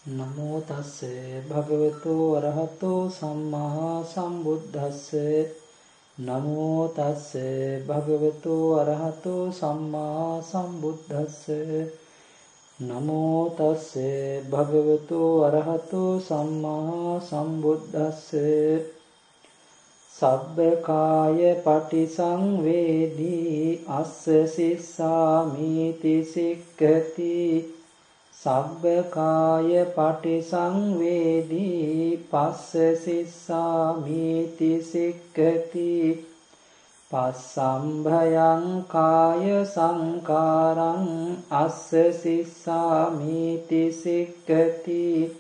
නමෝ තස්සේ භගවතු අරහතෝ සම්මා සම්බුද්දස්සේ නමෝ තස්සේ භගවතු අරහතෝ සම්මා සම්බුද්දස්සේ නමෝ තස්සේ භගවතු අරහතෝ සම්මා සම්බුද්දස්සේ සබ්බකාය පටිසංවේදී අස්ස සිස්සාමිති සික්ඛති සබ්බකාය පටිසංවේදී පස්ස සිස්සාමිති සික්ඛති පස්සම්භයං කාය සංකාරං අස්ස සිස්සාමිති සික්ඛති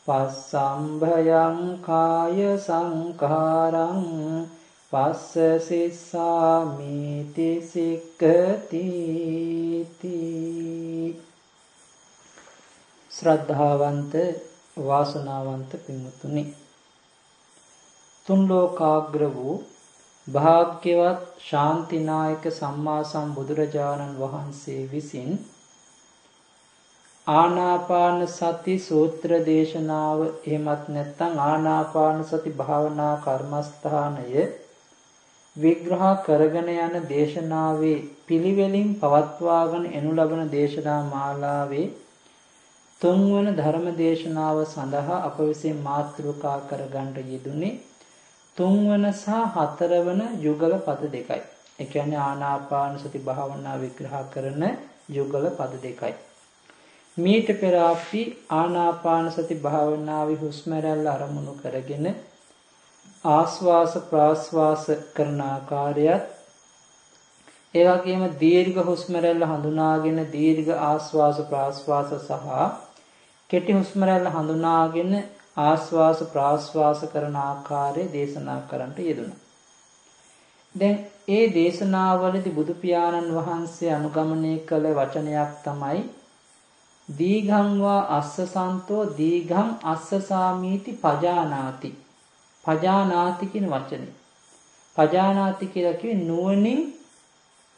පස්සම්භයං කාය සංකාරං පස්ස සිස්සාමිති සික්ඛති. ශ්‍රද්ධාවන්ත වාසනාවන්ත පින්වතුනි, තුන් ලෝකාග්‍ර වූ භාග්‍යවත් ශාන්තිනායක සම්මා සම්බුදුරජාණන් වහන්සේ විසින් ආනාපාන සති සූත්‍ර දේශනාව, එහෙමත් නැත්නම් ආනාපාන සති භාවනා කර්මස්ථානය විග්‍රහ කරගෙන යන දේශනාවේ පිළිවෙලින් පවත්වාගෙන එනු ලබන දේශනා මාලාවේ තුන්වන ධර්ම දේශනාව සඳහා අප විසින් මාතෘකා කරගන්න යෙදුනේ තුන්වන සහ හතරවන යුගල පද දෙකයි. ඒ කියන්නේ ආනාපාන සති භාවනා විග්‍රහ කරන යුගල පද දෙකයි. මීට පෙර අපි ආනාපාන සති භාවනාවේ හුස්ම රැල්ල අරමුණු කරගෙන ආස්වාස ප්‍රාස්වාස කරන ආකාරයත්, ඒ වගේම දීර්ඝ හුස්ම රැල්ල හඳුනාගෙන දීර්ඝ ආස්වාස ප්‍රාස්වාස සහ කෙටි හුස්ම රැල්ල හඳුනාගෙන ආස්වාස ප්‍රාස්වාස කරන ආකාරය දේශනා කරන්නට යෙදුණා. දැන් ඒ දේශනාවලදී බුදු පියාණන් වහන්සේ අනුගමනය කළ වචනයක් තමයි දීඝං වා අස්සසන්තෝ දීඝං අස්සසාමීති පජානාති. පජානාති කියන වචනේ. පජානාති කියලා කිව්වේ නුවණින්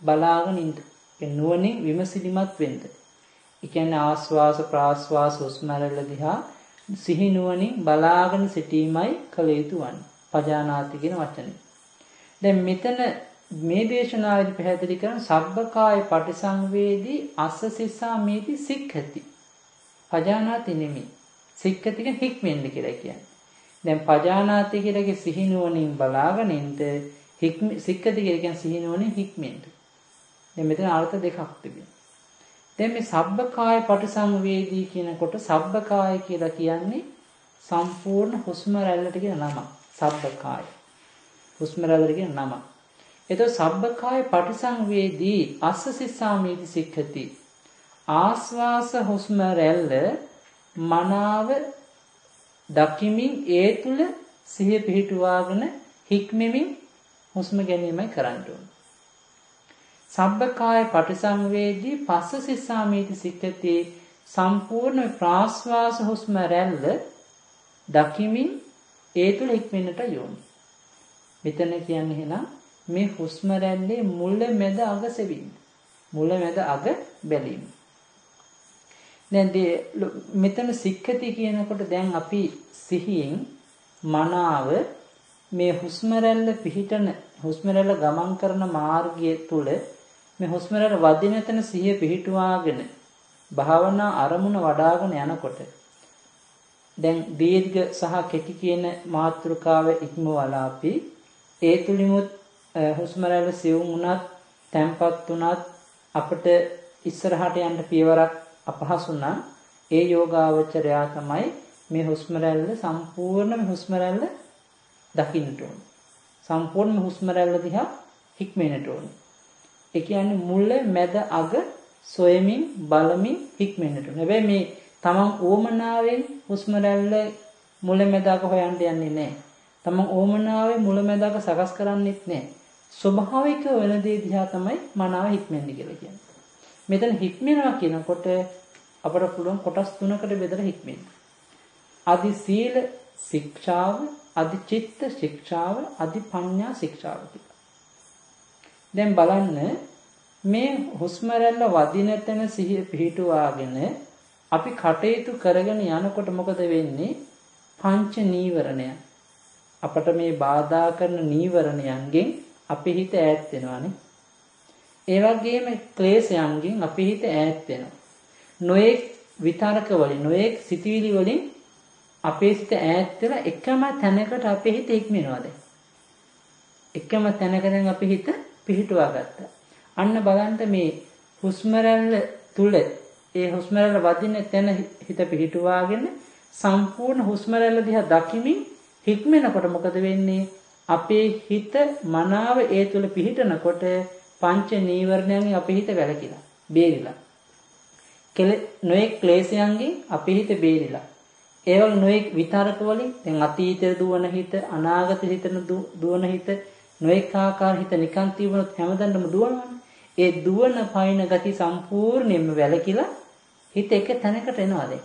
බලාගෙන ඉන්න. ඒ නුවණින් විමසිලිමත් වෙන්න. ඒ කියන්නේ ආස්වාස ප්‍රාස්වාස හුස්ම රැල්ල දිහා සිහි නුවණින් බලාගෙන සිටීමයි කළ යුතු වන්නේ. පජානාති කියන වචනේ. දැන් මෙතන මේ දේශනාවේදී පැහැදිලි කරන සබ්බකාය පටිසංවේදී අස්ස සිස්සා මේති සික්ඛති. පජානාති නෙමෙයි. සික්ඛති කියන හික්මෙන්න කියලා කියන්නේ. දැන් පජානාති කියලාගේ සිහි නුවණින් බලාගෙන ඉන්න, සික්ඛති කියලා කියන්නේ සිහි නුවණින් හික්මෙන්න. දැන් මෙතන අර්ථ දෙකක් තිබෙනවා. දැන් මේ සබ්බකාය පටිසංවේදී කියනකොට සබ්බකාය කියලා කියන්නේ සම්පූර්ණ හුස්ම රැල්ලට කියන නම. සබ්බකාය. හුස්ම රැල්ලට කියන නම. එතකොට සබ්බකාය පටිසංවේදී අස්ස සිස්සාමීති සික්ඛති. ආස්වාස හුස්ම රැල්ල මනාව දකිමින් ඒ තුල සිහිය පිහිටුවාගෙන හික්මෙමින් හුස්ම ගැනීමයි කරන්න ඕනේ. සබ්බකාය පටිසංවේදී පස්ස සිස්සාමීති සික්ඛති. සම්පූර්ණ ප්‍රාස්වාස හුස්ම රැල්ල දකිමින් ඒ තුල හික්මෙන්නට යොමු. මෙතන කියන්නේ එහෙනම් මේ හුස්ම රැල්ලේ මුල මැද අග සෙවින්න. මුල මැද අග බැලීම. දැන් මෙතන සික්ඛති කියනකොට දැන් අපි සිහියෙන් මනාව මේ හුස්ම රැල්ල පිහිටන, හුස්ම රැල්ල ගමන් කරන මාර්ගය තුල මේ හුස්ම රැල්ල වදින තැන සිහිය පිහිටුවාගෙන භාවනා අරමුණ වඩ아가න යනකොට දැන් දීර්ඝ සහ කෙටි කියන මාතෘකාව ඉක්මවලා අපි ඒ තුලිමුත් හුස්ම රැල්ල සිවුම් වුණත් තැම්පත් වුණත් අපිට ඉස්සරහට යන්න පියවරක් අපහසු නම් ඒ යෝගාවචරයා තමයි මේ හුස්ම රැල්ල සම්පූර්ණ හුස්ම රැල්ල දකින්න ඕන. සම්පූර්ණ හුස්ම රැල්ල දිහා හික්මෙන්නට ඕන. ඒ කියන්නේ මුල මැද අග සොයමින් බලමින් හික්මෙන්නට ඕන. හැබැයි මේ තමන් ඕමනාවෙන් හුස්ම රැල්ල මුල මැද අග හොයන්න යන්නේ නැහැ. තමන් ඕමනාවෙන් මුල මැද අග සකස් කරන්නේත් නැහැ. ස්වභාවික වෙන දේ දිහා තමයි මනාව හික්මෙන්නේ කියලා කියන්නේ. මෙතන හික්මෙනවා කියනකොට අපට පුළුවන් කොටස් තුනකට බෙදලා හික්මෙන්න. අදි සීල ශික්ෂාව, අදි චිත්ත ශික්ෂාව, අදි පඤ්ඤා ශික්ෂාව කියලා. දැන් බලන්න මේ හුස්ම රැල්ල වදින තැන සිහිය පිහිටුවාගෙන අපි කටයුතු කරගෙන යනකොට මොකද වෙන්නේ? පංච නීවරණය. අපට මේ බාධා කරන නීවරණයන්ගෙන් අපේ හිත ඈත් වෙනවානේ. ඒ වගේම ක්ලේශයන්ගෙන් අපේ හිත ඈත් වෙනවා. නොඑක් විතරක වලින් නොඑක් සිතුවිලි වලින් අපේ හිත ඈත් වෙලා එකම තැනකට අපේ හිත හික්මෙනවා දැන්. එකම තැනක දැන් අපේ හිත පිහිටුවා ගත්තා. අන්න බලන්න මේ හුස්ම රැල්ල තුල ඒ හුස්ම රැල්ල වදින තැන හිත පිහිටුවාගෙන සම්පූර්ණ හුස්ම රැල්ල දිහා දකිමින් හික්මෙනකොට මොකද වෙන්නේ? අපේ හිත මනාව ඒ තුල පිහිටනකොට පංච නීවරණයන්ගෙන් අපේ හිත වැළකීලා බේරිලා. නොඑක් ක්ලේශයන්ගෙන් අපේ හිත බේරිලා. ඒ වගේ නොඑක් විතරක වලින් දැන් අතීතයේ දුවන හිත, අනාගත හිතන දුවන හිත, නොඑක් ආකාර හිත නිකන් තිබුණොත් හැමදැනම දුවනවානේ. ඒ දුවන පයින් ගති සම්පූර්ණයෙන්ම වැළකීලා හිත එක තැනකට එනවා දැන්.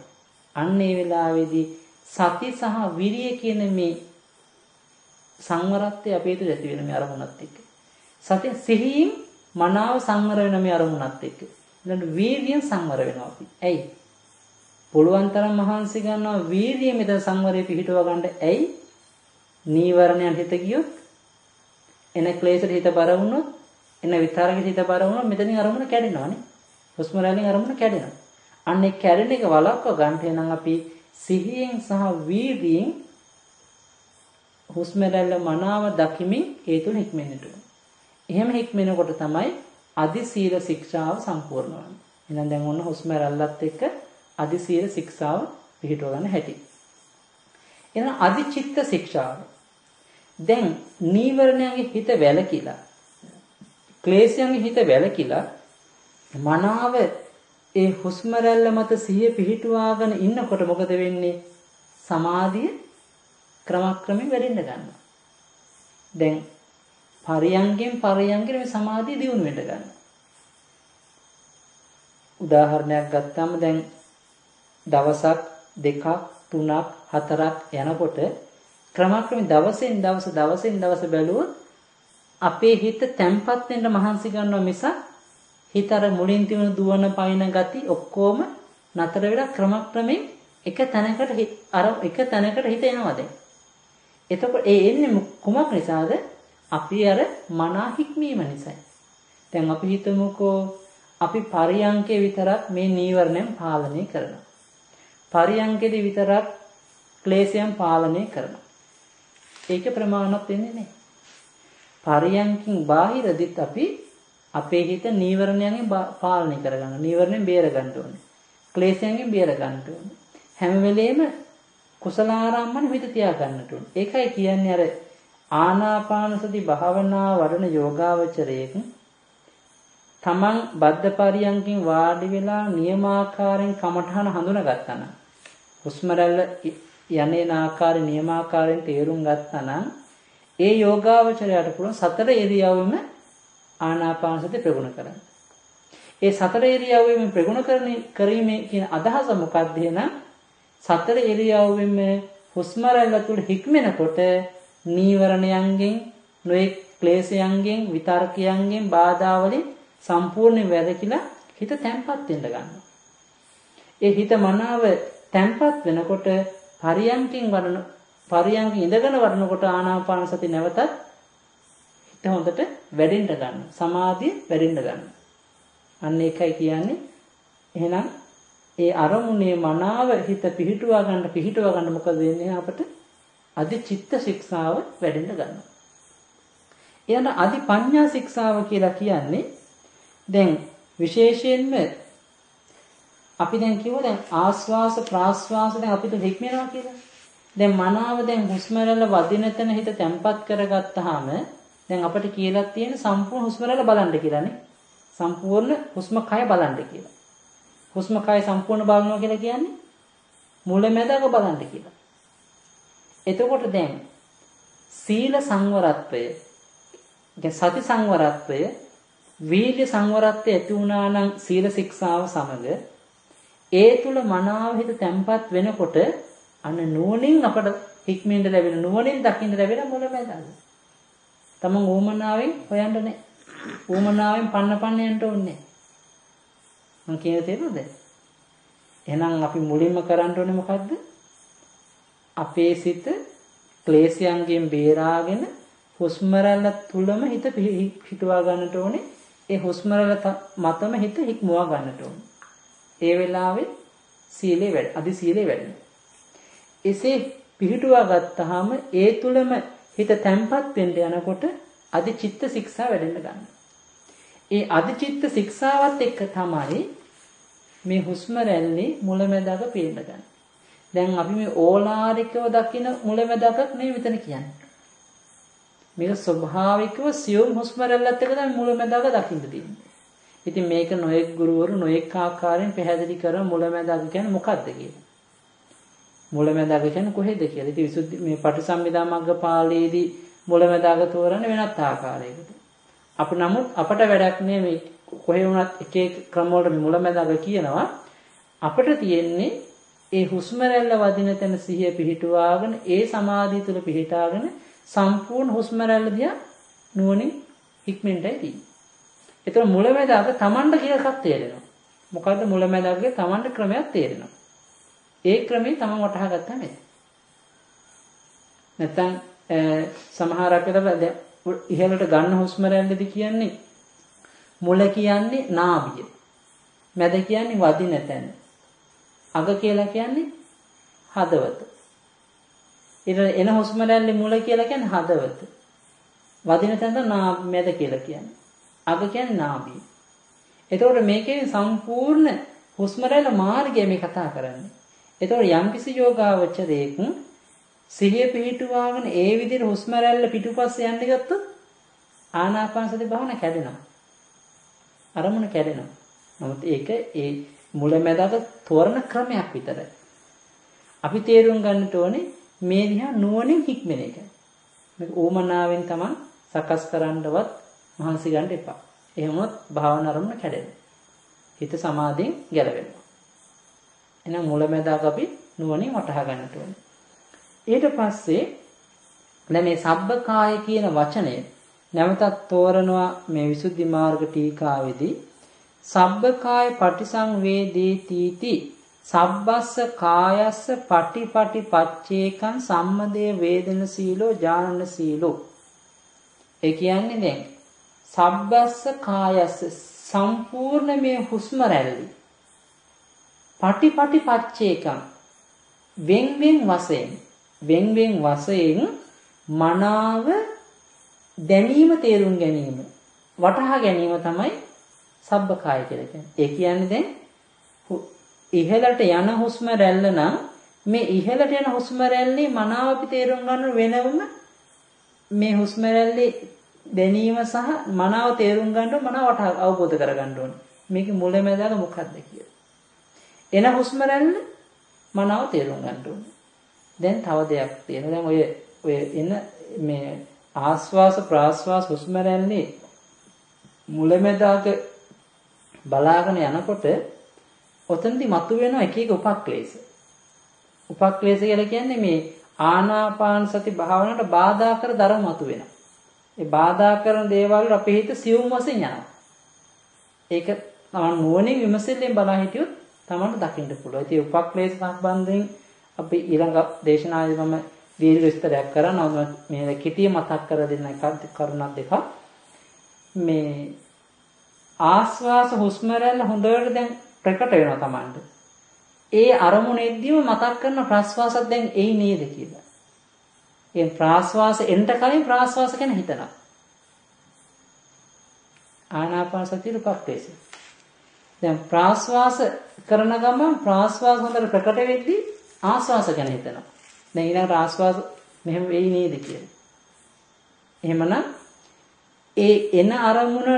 අන්න ඒ වෙලාවේදී සති සහ විරිය කියන මේ සංවරත්වය අපේ තුළ ඇති වෙන මේ අරමුණත් එක්ක. සතිය සිහියෙන් මනාව සංවර වෙන මේ අරමුණත් එක්ක. ඊළඟ වීර්යයෙන් සංවර වෙනවා අපි. ඇයි? පුළුවන් තරම් මහන්සි ගන්නවා වීර්යය මෙතන සංවරය පිහිටව ගන්න. ඇයි? නීවරණයන් හිත ගියොත් එන ක්ලේශයට හිත බර වුණොත් එන විතරකෙට හිත බර වුණොත් මෙතනින් අරමුණ කැඩෙනවානේ. හුස්ම රැල්ලෙන් අරමුණ කැඩෙනවා. අන්න ඒ කැඩෙන එක වළක්ව ගන්න නම් අපි සිහියෙන් සහ වීර්යයෙන් හුස්ම රැල්ල මනාව දකිමින් ඒ තුල හික්මෙන්නට ඕන. එහෙම හික්මෙනකොට තමයි අදි සීල ශික්ෂාව සම්පූර්ණ වෙන්නේ. එහෙනම් දැන් ඔන්න හුස්ම රැල්ලත් එක්ක අදි සීල ශික්ෂාව පිළිටව ගන්න හැටි. එහෙනම් අදි චිත්ත ශික්ෂාව. දැන් නීවරණයන්ගේ හිත වැළකීලා ක්ලේශයන්ගේ හිත වැළකීලා මනාව ඒ හුස්ම රැල්ල මත සිහිය පිහිටුවාගෙන ඉන්නකොට මොකද වෙන්නේ? සමාධිය ක්‍රමක්‍රමයෙන් වැඩෙන්න ගන්නවා. දැන් පරියංගෙන් මේ සමාධිය දියුණු වෙන්න ගන්නවා. උදාහරණයක් ගත්තාම දැන් දවසක් දෙකක් තුනක් හතරක් යනකොට ක්‍රමක්‍රමයෙන් දවසෙන් දවස බැලුවොත් අපේ හිත තැම්පත් වෙන්න මහන්සි ගන්නවා මිසක් හිත අර මුලින් තිබුණු දුවන පයින් ගති ඔක්කොම නතර වෙලා ක්‍රමක්‍රමයෙන් එක තැනකට හිත එනවා දැන්. එතකොට ඒ එන්නේ කුමක් නිසාද? අපි අර මනා හික්මීම නිසායි. දැන් අපි හිතමුකෝ අපි පරියංකේ විතරක් මේ නීවරණයන් පාලනය කරනවා. පරියංකේදී විතරක් ක්ලේශයන් පාලනය කරනවා. ඒක ප්‍රමාණවත් වෙන්නේ නැහැ. පරියංකින් බාහිරදිත් අපි අපේ හිත නීවරණයන්ගෙන් පාලනය කරගන්න. නීවරණයෙන් බේර ගන්න ඕනේ. ක්ලේශයන්ගෙන් බේර ගන්න ඕනේ. හැම වෙලේම කුසලාරම්මන හිත තියා ගන්නට ඕනේ. ඒකයි කියන්නේ අර ආනාපාන සති භාවනා වඩන යෝගාවචරයේක තමන් බද්ධ පරියංකින් වාඩි වෙලා නියමාකාරයෙන් කමඨහන හඳුනාගත්තා නම් හුස්ම රැල්ල යන්නේ ආකාරය නියමාකාරයෙන් තේරුම් ගත්තා නම් ඒ යෝගාවචරයට පුළුවන් සතර ඉරියව්වෙම ආනාපාන සති ප්‍රගුණ කරන්න. ඒ සතර ඉරියව්වෙම ප්‍රගුණ කිරීමේ කියන අදහස මොකක්ද එහෙනම් සතර ඉරියව්වෙම හුස්ම රැල්ල තුල හික්මෙනකොට නීවරණයන්ගෙන් නොඑක් ක්ලේශයන්ගෙන් විතර්කයන්ගෙන් බාධා වලින් සම්පූර්ණයෙන් වැළකීලා හිත තැම්පත් වෙන්න ගන්නවා. ඒ හිත මනාව තැම්පත් වෙනකොට පරියංකින් ඉඳගෙන වඩනකොට ආනාපාන සති නැවතත් හිත හොඳට වැඩෙන්න ගන්නවා. සමාධිය වැඩෙන්න ගන්නවා. අන්න ඒකයි කියන්නේ එහෙනම් ඒ අරමුණේ මනාව හිත පිහිටුවා ගන්න මොකද වෙන්නේ අපට? අදි චිත්ත ශික්ෂාව වැඩෙන්න ගන්නවා. ඊළඟ අදි පඤ්ඤා ශික්ෂාව කියලා කියන්නේ දැන් විශේෂයෙන්ම අපි දැන් කිව්වා දැන් ආස්වාස ප්‍රාස්වාස දැන් අපිට හික්මනවා කියලා. දැන් මනාව දැන් හුස්ම රැල්ල වදින තැන හිත තැම්පත් කරගත්තාම දැන් අපිට කියලා තියෙන සම්පූර්ණ හුස්ම රැල්ල බලන්න කියලානේ. සම්පූර්ණ හුස්ම කය බලන්න කියලා. හුස්ම කය සම්පූර්ණ බලනවා කියලා කියන්නේ මුලැමැදක බලන්න කියලා. එතකොට දැන් සීල සංවරත්වය, සති සංවරත්වය, වීර්ය සංවරත්වය ඇති වුණා නම් සීල ශික්ෂාව සමග ඒ තුල මනාව හිත තැම්පත් වෙනකොට අන්න නුවණින් අපට හික්මෙන්න ලැබෙන නුවණින් දකින්න ලැබෙන මුලැමැදක. තමන් ඕමනාවෙන් හොයන්න නැහැ. ඕමනාවෙන් පන්න යන්න ඕනේ නැහැ. මම කියන තේරුණාද? එහෙනම් අපි මුලින්ම කරන්න ඕනේ මොකද්ද? අපේ සිත ක්ලේශයන්ගෙන් බේරාගෙන හුස්ම රැල්ල තුලම හිත පිහිටුවා ගන්නට ඕනේ. ඒ හුස්ම රැල්ල මතම හිත හික්මවා ගන්නට ඕනේ. ඒ වෙලාවේ සීලේ වැඩ, අදි සීලේ වැඩෙනවා. එසේ පිහිටුවා ගත්තාම ඒ තුලම හිත තැම්පත් වෙන්න යනකොට අදි චිත්ත ශික්ෂා වැඩෙන්න ගන්නවා. ඒ අදි චිත්ත ශික්ෂාවත් එක්ක තමයි මේ හුස්ම රැල්ලේ මුලැමැදක පේන්න ගන්න. දැන් අපි මේ ඕලාරිකව දකින මුලැමැදකක් නෙවෙයි මෙතන කියන්නේ. මේක ස්වභාවිකව සියුම් හුස්ම රැල්ලත් එක්ක තමයි මුලැමැදක දකින්න තියෙන්නේ. ඉතින් මේක නොයෙක් ගුරුවරු නොයෙක් ආකාරයෙන් පැහැදිලි කරන මුලැමැදක කියන්නේ මොකක්ද කියලා. මුලැමැදක කියන්නේ කොහෙද කියලා. ඉතින් විසුද්ධි මේ පටිසම්භිදා මග්ගපාළයේදී මුලැමැදක තෝරන්නේ වෙනත් ආකාරයකට. නමුත් අපට වැඩක් නෙමෙයි කොහේ වුණත් එක එක ක්‍රම වලට මුලැමැදක කියනවා. අපිට තියෙන්නේ ඒ හුස්ම රැල්ල වදින තැන සිහිය පිහිටුවාගෙන ඒ සමාධිය තුළ පිහිටාගෙන සම්පූර්ණ හුස්ම රැල්ල දිහා නුවණින් හික්මෙන්ටයි තියෙන්නේ. ඒතර මුලැමැදක Tamanට කියලා එකක් තේරෙනවා. මොකද්ද මුලැමැදකගේ Tamanට ක්‍රමයක් තේරෙනවා. ඒ ක්‍රමේ Taman වටහා ගත්තා නේද? නැත්තම් සමහරක් වෙලාවට ඉහළට ගන්න හුස්ම රැල්ලදී කියන්නේ මුල කියන්නේ නාභිය. මැද කියන්නේ වදින තැන. අග කියලා කියන්නේ හදවත. ඊට එන හුස්ම රැල්ලේ මුල කියලා කියන්නේ හදවත. වදින තැන මැද කියලා කියන්නේ. අග කියන්නේ නාභිය. එතකොට මේකේ සම්පූර්ණ හුස්ම රැල්ල මාර්ගය මේ කතා කරන්නේ. එතකොට යම්කිසි යෝගාවචරයක සිහිය පිහිටුවාගෙන ඒ විදිහට හුස්ම රැල්ල පිටුපස්සේ යන්න ගත්තොත් ආනාපාන සති භාවන කැඩෙනවා. අරමුණ කැඩෙනවා. නමුත් ඒක ඒ මුලැමැදක තෝරන ක්‍රමයක් විතරයි. අපි තේරුම් ගන්නට ඕනේ මේ දිහා නුවණින් හික්මෙන එක. මේක ඕමනාවෙන් තමයි සකස් කරන්නවත් මහන්සි ගන්න එපා. එහෙම වුණොත් භාවනා අරමුණ කැඩෙනවා. හිත සමාධියෙන් ගැලවෙනවා. එහෙනම් මුලැමැදක අපි නුවණින් වටහා ගන්නට ඕනේ. ඊට පස්සේ දැන් මේ සබ්බකාය කියන වචනය නැවතත් තෝරනවා මේ විසුද්ධි මාර්ග ටීකාවේදී සබ්බකාය පටිසංවේදේති සබ්බස්ස කායස්ස පටිපටි පච්චේකං සම්මදේ වේදන සීලෝ ඥානන සීලෝ. ඒ කියන්නේ දැන් සබ්බස්ස කායස්ස සම්පූර්ණ මේ හුස්ම රැල්ල පටිපටි පච්චේකං වෙන් වශයෙන් මනාව දැනීම තේරුම් ගැනීම වටහා ගැනීම තමයි සබ්බකාය කියලා කියන්නේ. ඒ කියන්නේ දැන් ඉහළට යන හුස්ම රැල්ල නම් මේ ඉහළට යන හුස්ම රැල්ලේ මනාව අපි තේරුම් ගන්න වෙනවම මේ හුස්ම රැල්ලේ දැනීම සහ මනාව තේරුම් ගන්න මනාව අවබෝධ කරගන්න ඕනේ. මේකේ මුලැමැදක මොකක්ද කියලා. එන හුස්ම රැල්ල මනාව තේරුම් ගන්න ඕනේ. දැන් තව දෙයක් තියෙනවා. දැන් ඔය එන මේ ආස්වාස ප්‍රාස්වාස හුස්ම රැල්ලේ මුලැමැදක බලාගෙන යනකොට ඔතනදි මතුවෙන එක එක උපක්ලේශ. උපක්ලේශ කියලා කියන්නේ මේ ආනාපාන සති භාවනාවට බාධා කර ධර්ම මතුවෙනවා. ඒ බාධා කරන දේවල් අපේ හිත සියුම් වශයෙන් යනවා. ඒක තමයි නුවණින් විමසෙල්ලෙන් බලා හිටියොත් තමයි දකින්න පුළුවන්. ඉතින් උපක්ලේශ සම්බන්ධයෙන් අපි ඊළඟ දේශනාවේ මම දීර්ඝ විස්තරයක් කරනවා. මේ කෙටි මතක් කර දෙන්න එකක් කරුණක් දෙකක්. මේ ආස්වාස හුස්ම රැල්ල හොඳට දැන් ප්‍රකට වෙනවා Tamanට. ඒ අරමුණෙද්දීම මතක් කරන ප්‍රස්වාසත් දැන් එයි නේද කියලා. ඒ ප්‍රාස්වාස එන්න කලින් ප්‍රාස්වාස ගැන හිතනවා. ආනාපාන සතිය උපක්ලේශ. දැන් ප්‍රාස්වාස කරන ගමන් ප්‍රාස්වාස හොඳට ප්‍රකට වෙද්දී ආස්වාස ගැන හිතනවා. දැන් ඊළඟ ආස්වාස මෙහෙම වෙයි නේද කියලා. එහෙමනම් ඒ එන අරමුණ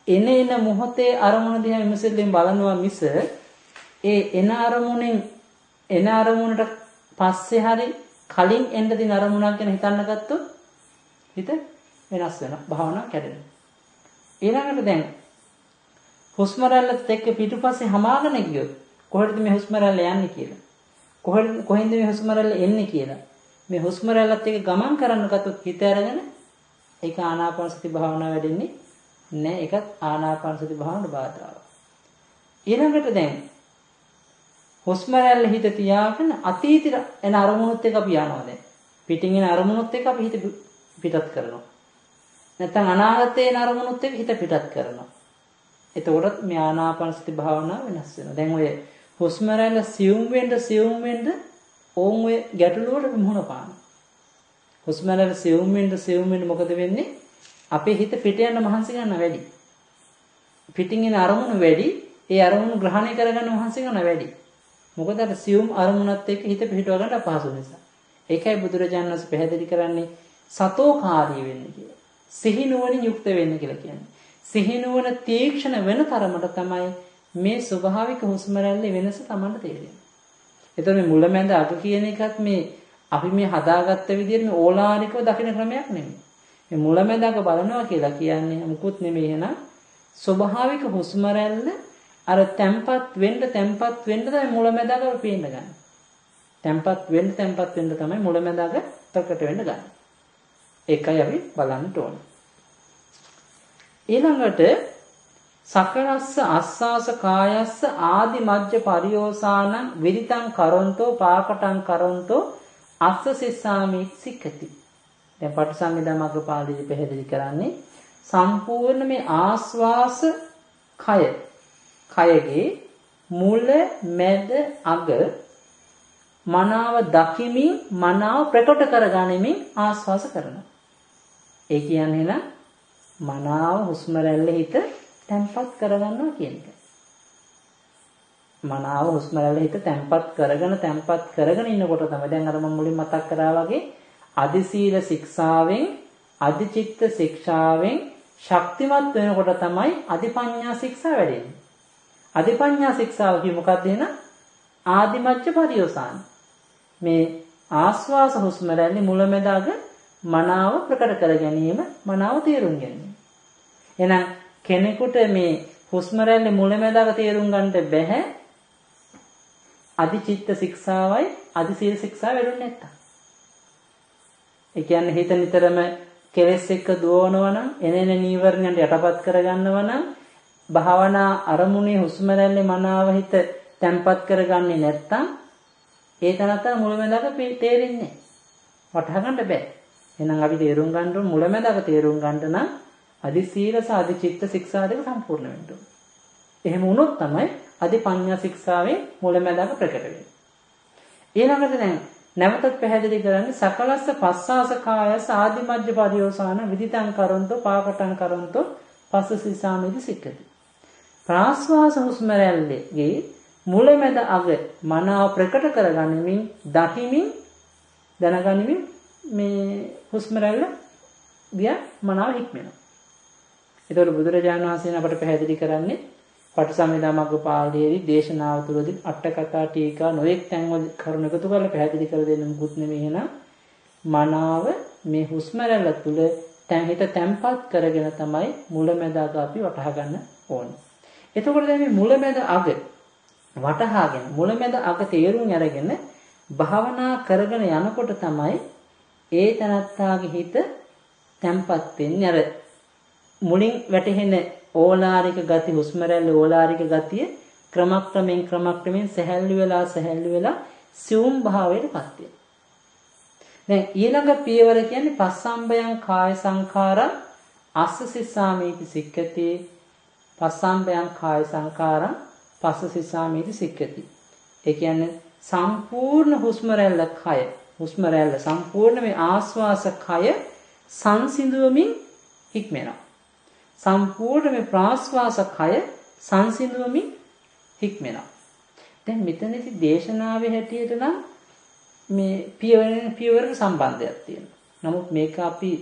එන මොහොතේ අරමුණ දිහා විමසෙල්ලෙන් බලනවා මිස ඒ එන අරමුණට පස්සේ හරි කලින් එන්න දින අරමුණක් ගැන හිතන්න ගත්තොත් හිත වෙනස් වෙනවා. භාවනාව කැඩෙනවා. ඊළඟට දැන් හුස්ම රැල්ලත් එක්ක පිටුපස්සේ හමාගෙන ගියොත් කොහෙද මේ හුස්ම රැල්ල යන්නේ කියලා. කොහෙන්ද මේ හුස්ම රැල්ල එන්නේ කියලා. මේ හුස්ම රැල්ලත් එක්ක ගමන් කරන්න ගත්තොත් හිත අරගෙන ඒක ආනාපාන සති භාවනාව වැඩෙන්නේ නැහැ. ඒකත් ආනාපාන සති භාවනාවට බාධාවක්. ඊළඟට දැන් හුස්ම රැල්ල හිත තියාගෙන අතීතේ එන අරමුණුත් එක්ක අපි යනවා දැන්. පිටින් එන අරමුණුත් එක්ක අපි හිත පිටත් කරනවා. නැත්නම් අනාගතේ එන අරමුණුත් එක්ක හිත පිටත් කරනවා. එතකොට මේ ආනාපානසති භාවනාව වෙනස් වෙනවා. දැන් ඔය හුස්ම රැල්ල සියුම් වෙන්න ඕන් ඔය ගැටලුවට මුහුණ පානවා. හුස්ම රැල්ල සියුම් වෙන්න මොකද වෙන්නේ? අපේ හිත පිට යන මහන්සි ගන්න වැඩි. පිටින් එන අරමුණු වැඩි. ඒ අරමුණු ග්‍රහණය කරගන්න මහන්සි ගන්න වැඩි. මොකද අර සියුම් අරමුණත් එක්ක හිත පිටව ගන්න අපහසු නිසා. ඒකයි බුදුරජාණන් වහන්සේ පැහැදිලි කරන්නේ සතෝකාරී වෙන්න කියලා. සිහි නුවණින් යුක්ත වෙන්න කියලා කියන්නේ. සිහි නුවණ තීක්ෂණ වෙන තරමට තමයි මේ ස්වභාවික හුස්ම රැල්ලේ වෙනස Tamanට තේරෙන්නේ. එතකොට මේ මුලැමැද අග කියන එකත් මේ අපි මේ හදාගත්ත විදිහට මේ ඕලාරිකව දකින ක්‍රමයක් නෙමෙයි. මේ මුලැමැද අග බලනවා කියලා කියන්නේ මුකුත් නෙමෙයි. එහෙනම් ස්වභාවික හුස්ම රැල්ල අර තැම්පත් වෙන්න තමයි මුලැමැද අග පේන්න ගන්න. තැම්පත් වෙන්න තමයි මුලැමැද අග ප්‍රකට වෙන්න ගන්න. ඒකයි අපි බලන්න ඕනේ. ඊළඟට සකරස්ස අස්සාස කායස්ස ආදි මජ්ජ පරියෝසානං විරිතං කරොන්තෝ පාකටං කරොන්තෝ අස්ස සිස්සාමි සික්කති. දැන් පටිසංවේදා මග්ගපාළදී පැහැදිලි කරන්නේ සම්පූර්ණ මේ ආස්වාස කයගේ මුල මැද අග මනාව දකිමින් මනාව ප්‍රකට කරගනිමින් ආස්වාස කරනවා. ඒ කියන්නේ නේද? මනාව හුස්ම රැල්ල හිත තැම්පත් කරගන්නවා කියන එක. මනාව හුස්ම රැල්ල හිත තැම්පත් කරගෙන ඉන්නකොට තමයි දැන් අර මම මුලින් මතක් කරා වගේ අදි සීල ශික්ෂාවෙන් අදි චිත්ත ශික්ෂාවෙන් ශක්තිමත් වෙනකොට තමයි අදි පඤ්ඤා ශික්ෂා වැඩෙන්නේ. අදි පඤ්ඤා ශික්ෂාව කිය මොකක්ද එහෙනම්? ආදිමච්ච පරියෝසාන. මේ ආස්වාස හුස්ම රැල්ලේ මුලැමැදාග මනාව ප්‍රකට කර ගැනීම, මනාව තේරුම් ගැනීම. එහෙනම් කෙනෙකුට මේ හුස්ම රැල්ලේ මුලැමැදාග තේරුම් ගන්නට බැහැ අදි චිත්ත ශික්ෂාවයි අදි සීල ශික්ෂාව වැඩුන්නේ නැත්තම්. ඒ කියන්නේ හිත නිතරම කෙලෙස් එක්ක දුවනවා නම් එනෙන නීවරණයන්ට යටපත් කරගන්නවා නම් භාවනා අරමුණේ හුස්ම රැල්ලේ මනාව හිත තැම්පත් කරගන්නේ නැත්තම් ඒ තනත්ත මුලැමැදාග තේරෙන්නේ වටහා ගන්න බෑ. එහෙනම් අපි තේරුම් ගන්න ඕන මුලැමැදාග තේරුම් ගන්න නම් අදි සීලස අදි චිත්ත ශික්ෂා දෙක සම්පූර්ණ වෙන්න ඕන. එහෙම වුණොත් තමයි අදි පඤ්ඤා ශික්ෂාවේ මුලැමැදාග ප්‍රකට වෙන්නේ. ඊළඟට දැන් නැවතත් පැහැදිලි කරන්නේ සකලස්ස පස්සාස කායස ආදිමජ්ජ පරියෝසාන විදිතං කරොන්තෝ පාකටං කරොන්තෝ පස්ස සිසාමිදි සික්කති. ප්‍රාශ්වාස හුස්ම රැල්ලේ මුලැමැද අග මනාව ප්‍රකට කරගනිමින් දකිමින් දැනගනිමින් මේ හුස්ම රැල්ල දිහා මනාව හික්මෙනවා. ඒතකොට බුදුරජාණන් වහන්සේ අපට පැහැදිලි කරන්නේ පටිසම්භිදා මග්ගපාළයේදී දේශනාව තුළදී අට කතා ටීකා නොඑක් තැන්වල කරුණ එකතු කරලා පැහැදිලි කර දෙන්න මුකුත් නෙමෙයි. එහෙනම් මනාව මේ හුස්ම රැල්ල තුළ හිත තැම්පත් කරගෙන තමයි මුලැමැද අග අපි වටහා ගන්න ඕනේ. එතකොට දැන් මේ මුලැමැද අග වටහාගෙන මුලැමැද අග තේරුම් අරගෙන භාවනා කරගෙන යනකොට තමයි ඒ තනත්තාගේ හිත තැම්පත් වෙන්නේ. අර මුලින් වැටෙන ඕලාරික ගති හුස්ම රැල්ල ඕලාරික ගතිය ක්‍රමක්‍රමයෙන් සැහැල්ලු වෙලා සියුම් භාවයටපත් වෙනවා. දැන් ඊළඟ පියවර කියන්නේ පස්සම්බයං කාය සංඛාරං අස්ස සිස්සාමීති සික්කති. පස්සම්බයං කාය සංඛාරං පස්ස සිස්සාමීති සික්කති. ඒ කියන්නේ සම්පූර්ණ හුස්ම රැල්ල සම්පූර්ණ මේ ආස්වාස කය සංසිඳුවමින් හික්මෙනවා. සම්පූර්ණ මේ ප්‍රාශ්වාස කය සංසිඳුවමින් හික්මෙනවා. දැන් මෙතනදී දේශනාවේ හැටියට නම් මේ පියවරක සම්බන්ධයක් තියෙනවා. නමුත් මේක අපි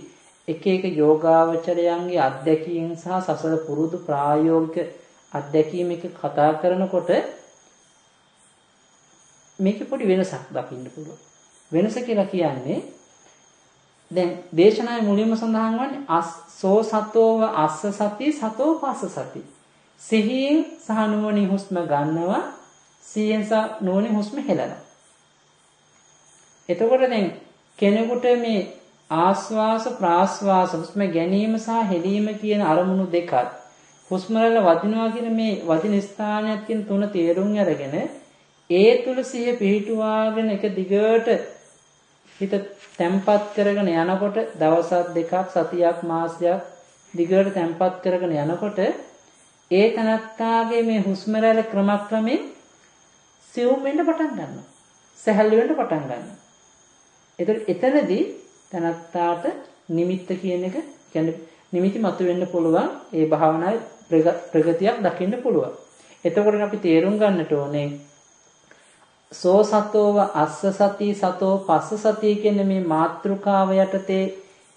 එක යෝගාවචරයන්ගේ අත්දැකීම් සහ සසල පුරුදු ප්‍රායෝගික අත්දැකීම් එක කතා කරනකොට මේකේ පොඩි වෙනසක් දකින්න පුළුවන්. වෙනස කියලා කියන්නේ දැන් දේශනාවේ මුලින්ම සඳහන් වන්නේ සෝ සතෝව අස්ස සති සතෝ පස්ස සති. සිහියෙන් සහ නුවණින් හුස්ම ගන්නවා, සිහියෙන් සහ නුවණින් හුස්ම හෙළනවා. එතකොට දැන් කෙනෙකුට මේ ආස්වාස ප්‍රාස්වාස හුස්ම ගැනීම සහ හෙළීම කියන අරමුණු දෙකත් හුස්ම රැල්ල වදිනවා කියන මේ වදින ස්ථානයක් කියන තුන තේරුම් අරගෙන ඒ තුල සිහිය පිහිටුවාගෙන එක දිගට හිත තැම්පත් කරගෙන යනකොට දවසක් දෙකක් සතියක් මාසයක් දිගට තැම්පත් කරගෙන යනකොට ඒ තනත්තාගේ මේ හුස්ම රැල්ල ක්‍රමක්‍රමයෙන් සියුම් වෙන්න පටන් ගන්නවා. සැහැල්ලු වෙන්න පටන් ගන්නවා. එතනදී තනත්තාට නිමිත්ත කියන එක කියන්නේ නිමිති මතුවෙන්න පුළුවන්. ඒ භාවනාවේ ප්‍රගතියක් දකින්න පුළුවන්. එතකොට අපි තේරුම් ගන්නට ඕනේ සෝ සතෝව අස්ස සති සතෝ පස්ස සති කියන මේ මාත්‍රිකාව යටතේ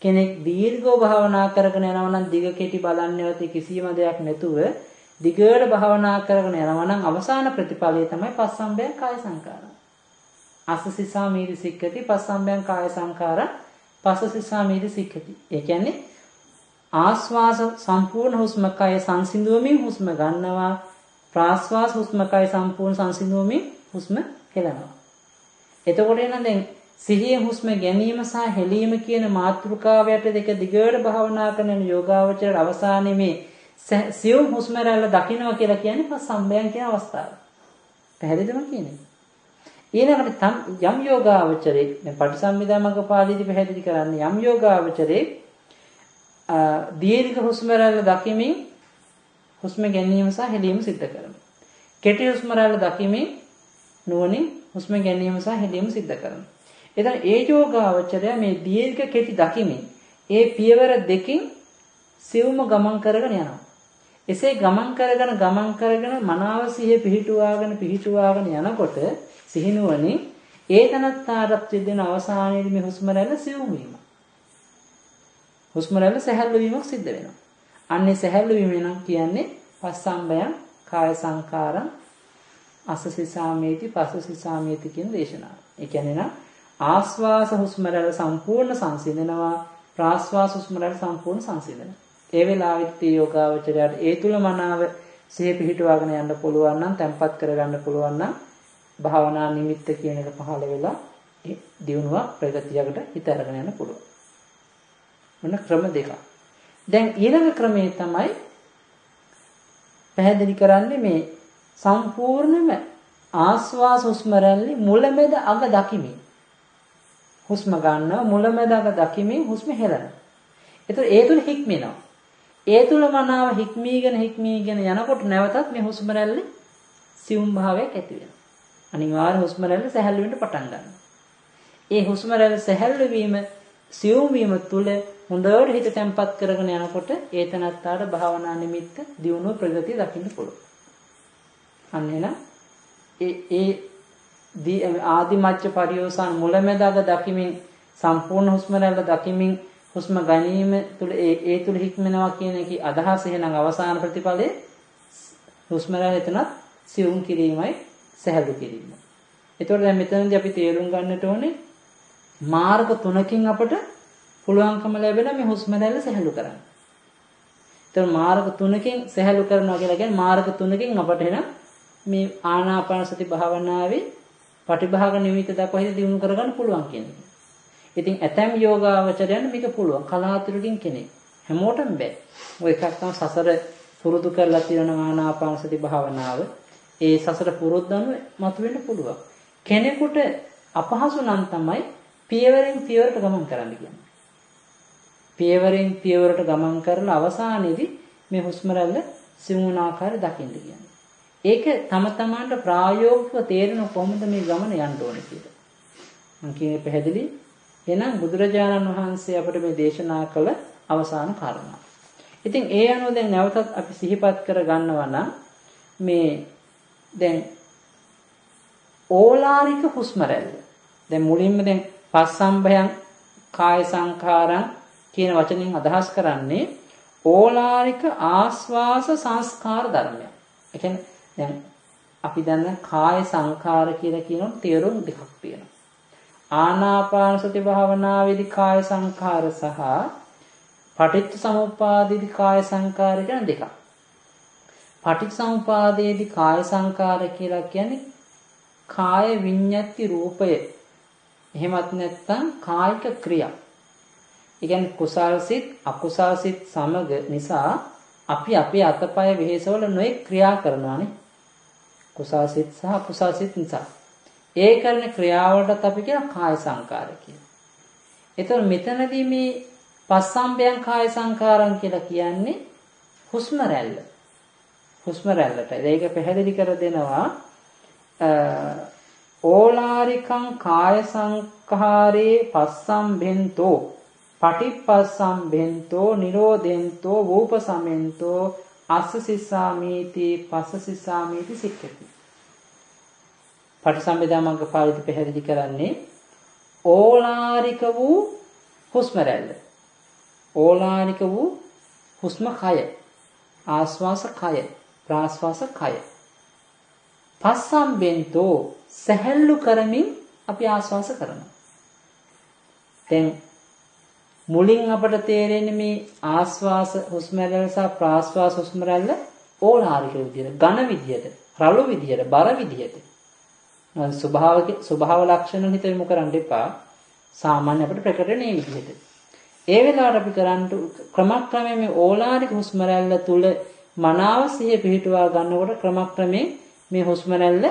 කෙනෙක් දීර්ඝව භාවනා කරගෙන යනවා නම් දිග කෙටි බලන්නේවත් කිසිම දෙයක් නැතුව දිගට භාවනා කරගෙන යනවා නම් අවසාන ප්‍රතිඵලය තමයි පස්සම්බයං කාය සංකාරං. අස්සසිසා මීරි සික්කති පස්සම්බයං කාය සංකාරං පස්සසිසා මීරි සික්කති. ඒ කියන්නේ ආස්වාස සම්පූර්ණ හුස්ම කය සංසිඳුවමින් හුස්ම ගන්නවා, ප්‍රාස්වාස හුස්ම කය සම්පූර්ණ සංසිඳුවමින් හුස්ම හෙලනවා. එතකොට එන දැන් සිහිය හුස්ම ගැනීම සහ හෙලීම කියන මාතෘකාවයට දෙක දිගට භාවනා කරන යෝගාවචරයට අවසානයේ මේ සියුම් හුස්ම රැල්ල දකින්නවා කියලා කියන්නේ පස්සම්බයං කියන අවස්ථාව. පැහැදිලිවම කියන්නේ. ඊළඟට යම් යෝගාවචරයේ දැන් පටිසම්භිදා මග්ග පාළියේදී පැහැදිලි කරන්නේ යම් යෝගාවචරයේ දීර්ඝ හුස්ම රැල්ල දකිමින් හුස්ම ගැනීම සහ හෙලීම සිද්ධ කරනවා. කෙටි හුස්ම රැල්ල දකිමින් නුවණින් හුස්ම ගැනීම සහ හෙලීම සිද්ධ කරනවා. එතන ඒ යෝගාවචරය මේ දීර්ඝ කෙටි දකිමින් ඒ පියවර දෙකින් සිවුම ගමන් කරගෙන යනවා. එසේ ගමන් කරගෙන මනාව සිහිය පිහිටුවාගෙන යනකොට සිහිනුවණින් ඒ තනත්තාට සිදෙන අවසානයේදී මේ හුස්ම රැල්ල සිවුම් වීම. හුස්ම රැල්ල සැහැල්ලු වීමක් සිද්ධ වෙනවා. අන්නේ සැහැල්ලු වීම නම් කියන්නේ පස්සම්බයං කාය සංකාරං අස්සසිසාමේති පස්සසිසාමේති කියන දේශනාව. ඒ කියන්නේ නම් ආස්වාස හුස්ම රැල්ල සම්පූර්ණ සංසිඳනවා, ප්‍රාස්වාස හුස්ම රැල්ල සම්පූර්ණ සංසිඳනවා. ඒ වෙලාවෙත් යෝගාවචරයට ඒ තුල මනාව සිහිය පිහිටුවාගෙන යන්න පුළුවන් නම්, තැම්පත් කරගන්න පුළුවන් නම් භාවනා නිමිත්ත කියන එක පහළ වෙලා දියුණුවක් ප්‍රගතියකට හිත අරගෙන යන්න පුළුවන්. මොන ක්‍රම දෙකක්. දැන් ඊළඟ ක්‍රමේ තමයි පැහැදිලි කරන්නේ මේ සම්පූර්ණම ආස්වාස හුස්ම රැල්ලේ මුලමෙද අග දකිමින් හුස්ම ගන්නවා, මුලමෙද අග දකිමින් හුස්ම හෙලනවා. ඒතකොට ඒ තුල හික්මෙනවා. ඒ තුල මනාව හික්මීගෙන යනකොට නැවතත් මේ හුස්ම රැල්ලේ සියුම් භාවයක් ඇති වෙනවා. අනිවාර්ය හුස්ම රැල්ල සැහැල්ලු වෙන්න පටන් ගන්නවා. ඒ හුස්ම රැල්ල සැහැල්ලු වීම සියුම් වීම තුල හොඳට හිත තැම්පත් කරගෙන යනකොට ඒ තනත්තාට භාවනා නිමිත්ත දියුණුව ප්‍රගතිය දකින්න පුළුවන්. අන්න එන ඒ ආදිමච්ච පරියෝසන් මුලැමැදාග දකිමින් සම්පූර්ණ හුස්ම රැල්ල දකිමින් හුස්ම ගැනීම තුල ඒ තුල හික්මනවා කියන එකේ අදහස එහෙනම් අවසාන ප්‍රතිඵලයේ හුස්ම රැල්ල එතනත් සියුම් කිරීමයි සැහැල්ලු කිරීම. ඒතකොට දැන් මෙතනදී අපි තේරුම් ගන්නට ඕනේ මාර්ග තුනකින් අපට පුළුවන්කම ලැබෙන මේ හුස්ම රැල්ල සැහැල්ලු කරන්න. ඒතකොට මාර්ග තුනකින් සැහැල්ලු කරනවා කියලා කියන්නේ මාර්ග තුනකින් අපට එන මේ ආනාපාන සති භාවනාවේ පටිභාග නිමිති දක්වා දියුණු කරගන්න පුළුවන් කියන්නේ. ඉතින් ඇතැම් යෝගාවචරයන් මේක පුළුවන්. කලාතුරකින් කෙනෙක්. හැමෝටම බෑ. ඔය එකක් තමයි සසර පුරුදු කරලා තියෙන ආනාපාන සති භාවනාව. ඒ සසර පුරුද්දම මතුවෙන්න පුළුවන්. කෙනෙකුට අපහසු නම් තමයි පියවරෙන් පියවරට ගමන් කරන්න කියන්නේ. පියවරෙන් පියවරට ගමන් කරලා අවසානයේදී මේ හුස්ම රැල්ල සිවුම් ආකාරය දකින්න කියන්නේ. ඒක තම තමාට ප්‍රායෝගිකව තේරෙන කොහොමද මේ ගමන යන්න ඕනේ කියලා. මම කියන්නේ පැහැදිලි. එහෙනම් බුදුරජාණන් වහන්සේ අපට මේ දේශනා කළ අවසාන කාරණා. ඉතින් ඒ අනුව දැන් නැවතත් අපි සිහිපත් කර ගන්නවා නම් මේ දැන් ඕලාරික හුස්ම රැල්ල. දැන් මුලින්ම දැන් පස්සම්භයං කාය සංඛාරං කියන වචنين අදහස් කරන්නේ ඕලාරික ආස්වාස සංස්කාර ධර්මයක්. ඒ කියන්නේ දැන් අපි දන්න කාය සංඛාර කියලා කියනොත් තේරුම් දෙකක් තියෙනවා. ආනාපාන සති භාවනාවේදී කාය සංඛාර සහ පටිච්ච සමුප්පාදයේදී කාය සංඛාර කියන දෙකක්. පටිච්ච සමුප්පාදයේදී කාය සංඛාර කියලා කියන්නේ කාය විඤ්ඤාති රූපය. එහෙමත් නැත්නම් කායික ක්‍රියා. ඒ කියන්නේ කුසල් සිත් අකුසල් සිත් සමග නිසා අපි අපේ අතපය වෙහෙසවල නොඑක් ක්‍රියා කරනවානේ. කුසල් සිත් සහ අකුසල් සිත් නිසා. ඒ කරන ක්‍රියාවලට අපි කියන කාය සංකාර කියලා. එතකොට මෙතනදී මේ පස්සම්බයං කාය සංකාරම් කියලා කියන්නේ හුස්ම රැල්ල. හුස්ම රැල්ලට. ඒක පැහැදිලි කර දෙනවා ඕලාරිකං කාය සංඛාරේ පස්සම්බෙන්තෝ පටිපස්සම්බෙන්තෝ නිරෝධෙන්තෝ වූපසමෙන්තෝ අස්ස සිස්සාමීති පස්ස සිස්සාමීති සික්ඛති. පටිසම්භිදා මග්ග පාළිත පැහැදිලි කරන්නේ ඕලාරික වූ හුස්ම රැල්ල. ඕලාරික වූ හුස්ම කය. ආශ්වාස කය. ප්‍රාශ්වාස කය. පස්සම්බෙන්තෝ සැහැල්ලු කරමින් අපි ආශ්වාස කරනවා. දැන් මුලින් අපට තේරෙන්නේ මේ ආශ්වාස හුස්ම රැල්ල සහ ප්‍රාශ්වාස හුස්ම රැල්ල ඕලාරික විදියට, ඝන විදියට, රළු විදියට, බර විදියට. ස්වභාව ලක්ෂණ හිත යොමු කරන්න එපා. සාමාන්‍ය අපිට ප්‍රකට වෙන මේ විදිහට. ඒ වෙලාවට අපි කරන්න ක්‍රමක්‍රමයෙන් මේ ඕලාරික හුස්ම රැල්ල තුල මනාව සිහිය පිහිටුවා ගන්නකොට ක්‍රමක්‍රමයෙන් මේ හුස්ම රැල්ල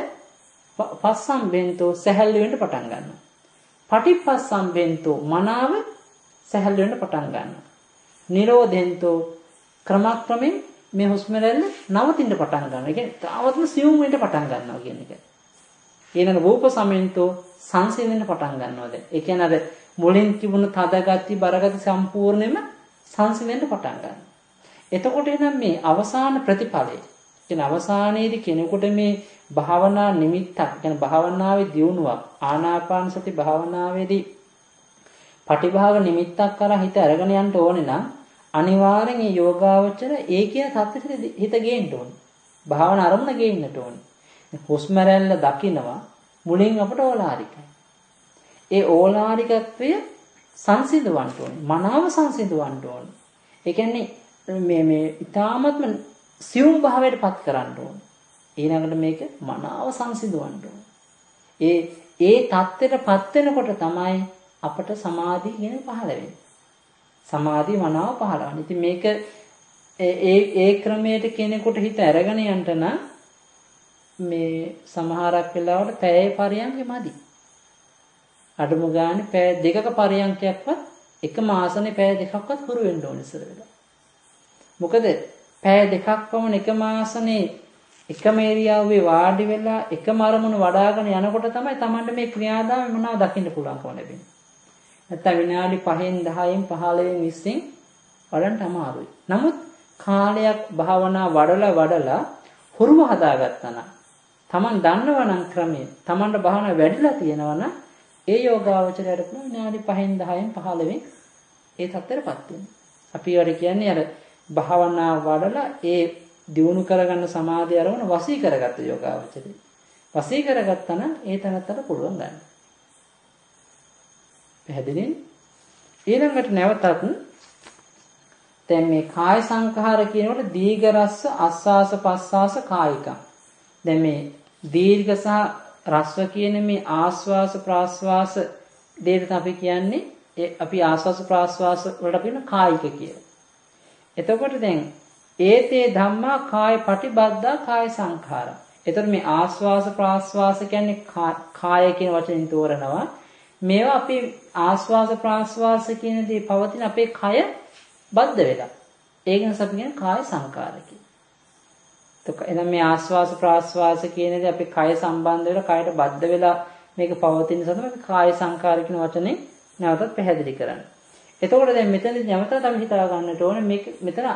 පස්සම්බෙන්තෝ සැහැල්ලු වෙන්න පටන් ගන්නවා. පටිපස්සම්බෙන්තෝ මනාව සැහැල්ලු වෙන්න පටන් ගන්නවා. නිරෝධෙන්තෝ ක්‍රමක්‍රමයෙන් මේ හුස්ම රැල්ල නවතින්න පටන් ගන්නවා. ඒ කියන්නේ තාවත්ම සියුම් වෙන්න පටන් ගන්නවා කියන එක. ඊළඟ රූප සමෙන්තෝ සංසිඳෙන්න පටන් ගන්නවා දැන්. ඒ කියන්නේ අර මුලින් තිබුණු තද ගති බර ගති සම්පූර්ණයෙන්ම සංසිඳෙන්න පටන් ගන්නවා. එතකොට එනම් මේ අවසාන ප්‍රතිඵලය. කියන්නේ අවසානයේදී කෙනෙකුට මේ භාවනා නිමිත්තක්, කියන්නේ භාවනාවේ දියුණුවක්, ආනාපාන සති භාවනාවේදී පටිභාග නිමිත්තක් කරා හිත අරගෙන යන්න ඕනේ නම් අනිවාර්යෙන් මේ යෝගාවචර ඒ කියන තත්ත්වෙට හිත ගේන්න ඕනේ. භාවනා අරමුණ ගේන්නට ඕනේ. හුස්ම රැල්ල දකිනවා මුලින් අපට ඕලාරිකයි. ඒ ඕලාරිකත්වය සංසිඳවන්න ඕනේ. මනාව සංසිඳවන්න ඕනේ. ඒ කියන්නේ මේ ඊ타මත්ම සියුම් භාවයට පත් කරන්න ඕනේ. ඊළඟට මේක මනාව සංසිඳවන්න ඕනේ. ඒ தත්ත්වයට පත් වෙනකොට තමයි අපට සමාධිය කියන පහළ වෙන්නේ. සමාධිය මනාව පහළ වෙනවා. ඉතින් මේක ඒ ක්‍රමයට කෙනෙකුට හිත අරගෙන යන්න නම් මේ සමහරක් වෙලාවට පැය පරියන්කෙ මදි. අඩුම ගානේ පැය දෙකක පරියන්කයක්වත් එකම ආසනේ පැය දෙකක්වත් හුරු වෙන්න ඕනේ ඉස්සර වෙලා. මොකද පැය දෙකක් පමණ එකම ආසනේ එකම ඒරියාවේ වාඩි වෙලා එකම අරමුණ වඩ아가න යනකොට තමයි Tamanට මේ ක්‍රියාදාමය මොනවද දකින්න පුළුවන්කම ලැබෙන්නේ. නැත්නම් විනාඩි 5න් 10න් 15න් 20න් වඩන්න අමාරුයි. නමුත් කාලයක් භාවනා වඩලා හුරුව හදාගත්තා නම් Taman දන්නවනම් ක්‍රමයේ Tamanට භාවනා වැඩිලා තියෙනවනම් ඒ යෝගාවචරයට පුළුවන් විනාඩි 5න් 10න් 15න් ඒ තත්ත්වයටපත් වෙන්න. අපි වර කියන්නේ අර භාවනා වඩලා ඒ දියුණු කරගන්න සමාධිය අරමුණ වසී කරගත්ත යෝගාවචරය. වසී කරගත්තා නම් ඒ තැනත්තට පුළුවන් ගන්න. පැහැදිලිද? ඊළඟට නැවතත් දැන් මේ කාය සංඛාර කියනකොට දීඝ රස්ස අස්වාස පස්වාස කායිකං. දැන් මේ දීර්ඝ සහ රස්ව කියන මේ ආස්වාස ප්‍රාස්වාස දෙයට අපි කියන්නේ අපි ආස්වාස ප්‍රාස්වාස වලට අපි කියන කායික කියලා. එතකොට දැන් ඒතේ ධම්මා කාය පටිබද්දා කාය සංඛාරා. එතකොට මේ ආස්වාස ප්‍රාස්වාස කියන්නේ කාය කියන වචනෙන් තෝරනවා. මේවා අපි ආස්වාස ප්‍රාස්වාස කියන දේ පවතින අපේ කය බද්ධ වෙලා. ඒක නිසා අපි කියන්නේ කාය සංඛාර කියලා. එහෙනම් මේ ආස්වාස ප්‍රාස්වාස කියන දේ අපේ කය සම්බන්ධ වෙලා කයට බද්ධ වෙලා මේක පවතින නිසා තමයි කාය සංඛාර කියන වචනේ නැවතත් පැහැදිලි කරන්නේ. එතකොට දැන් මෙතනදී නැවතත් අපි හිතා ගන්නට ඕනේ මේක මෙතන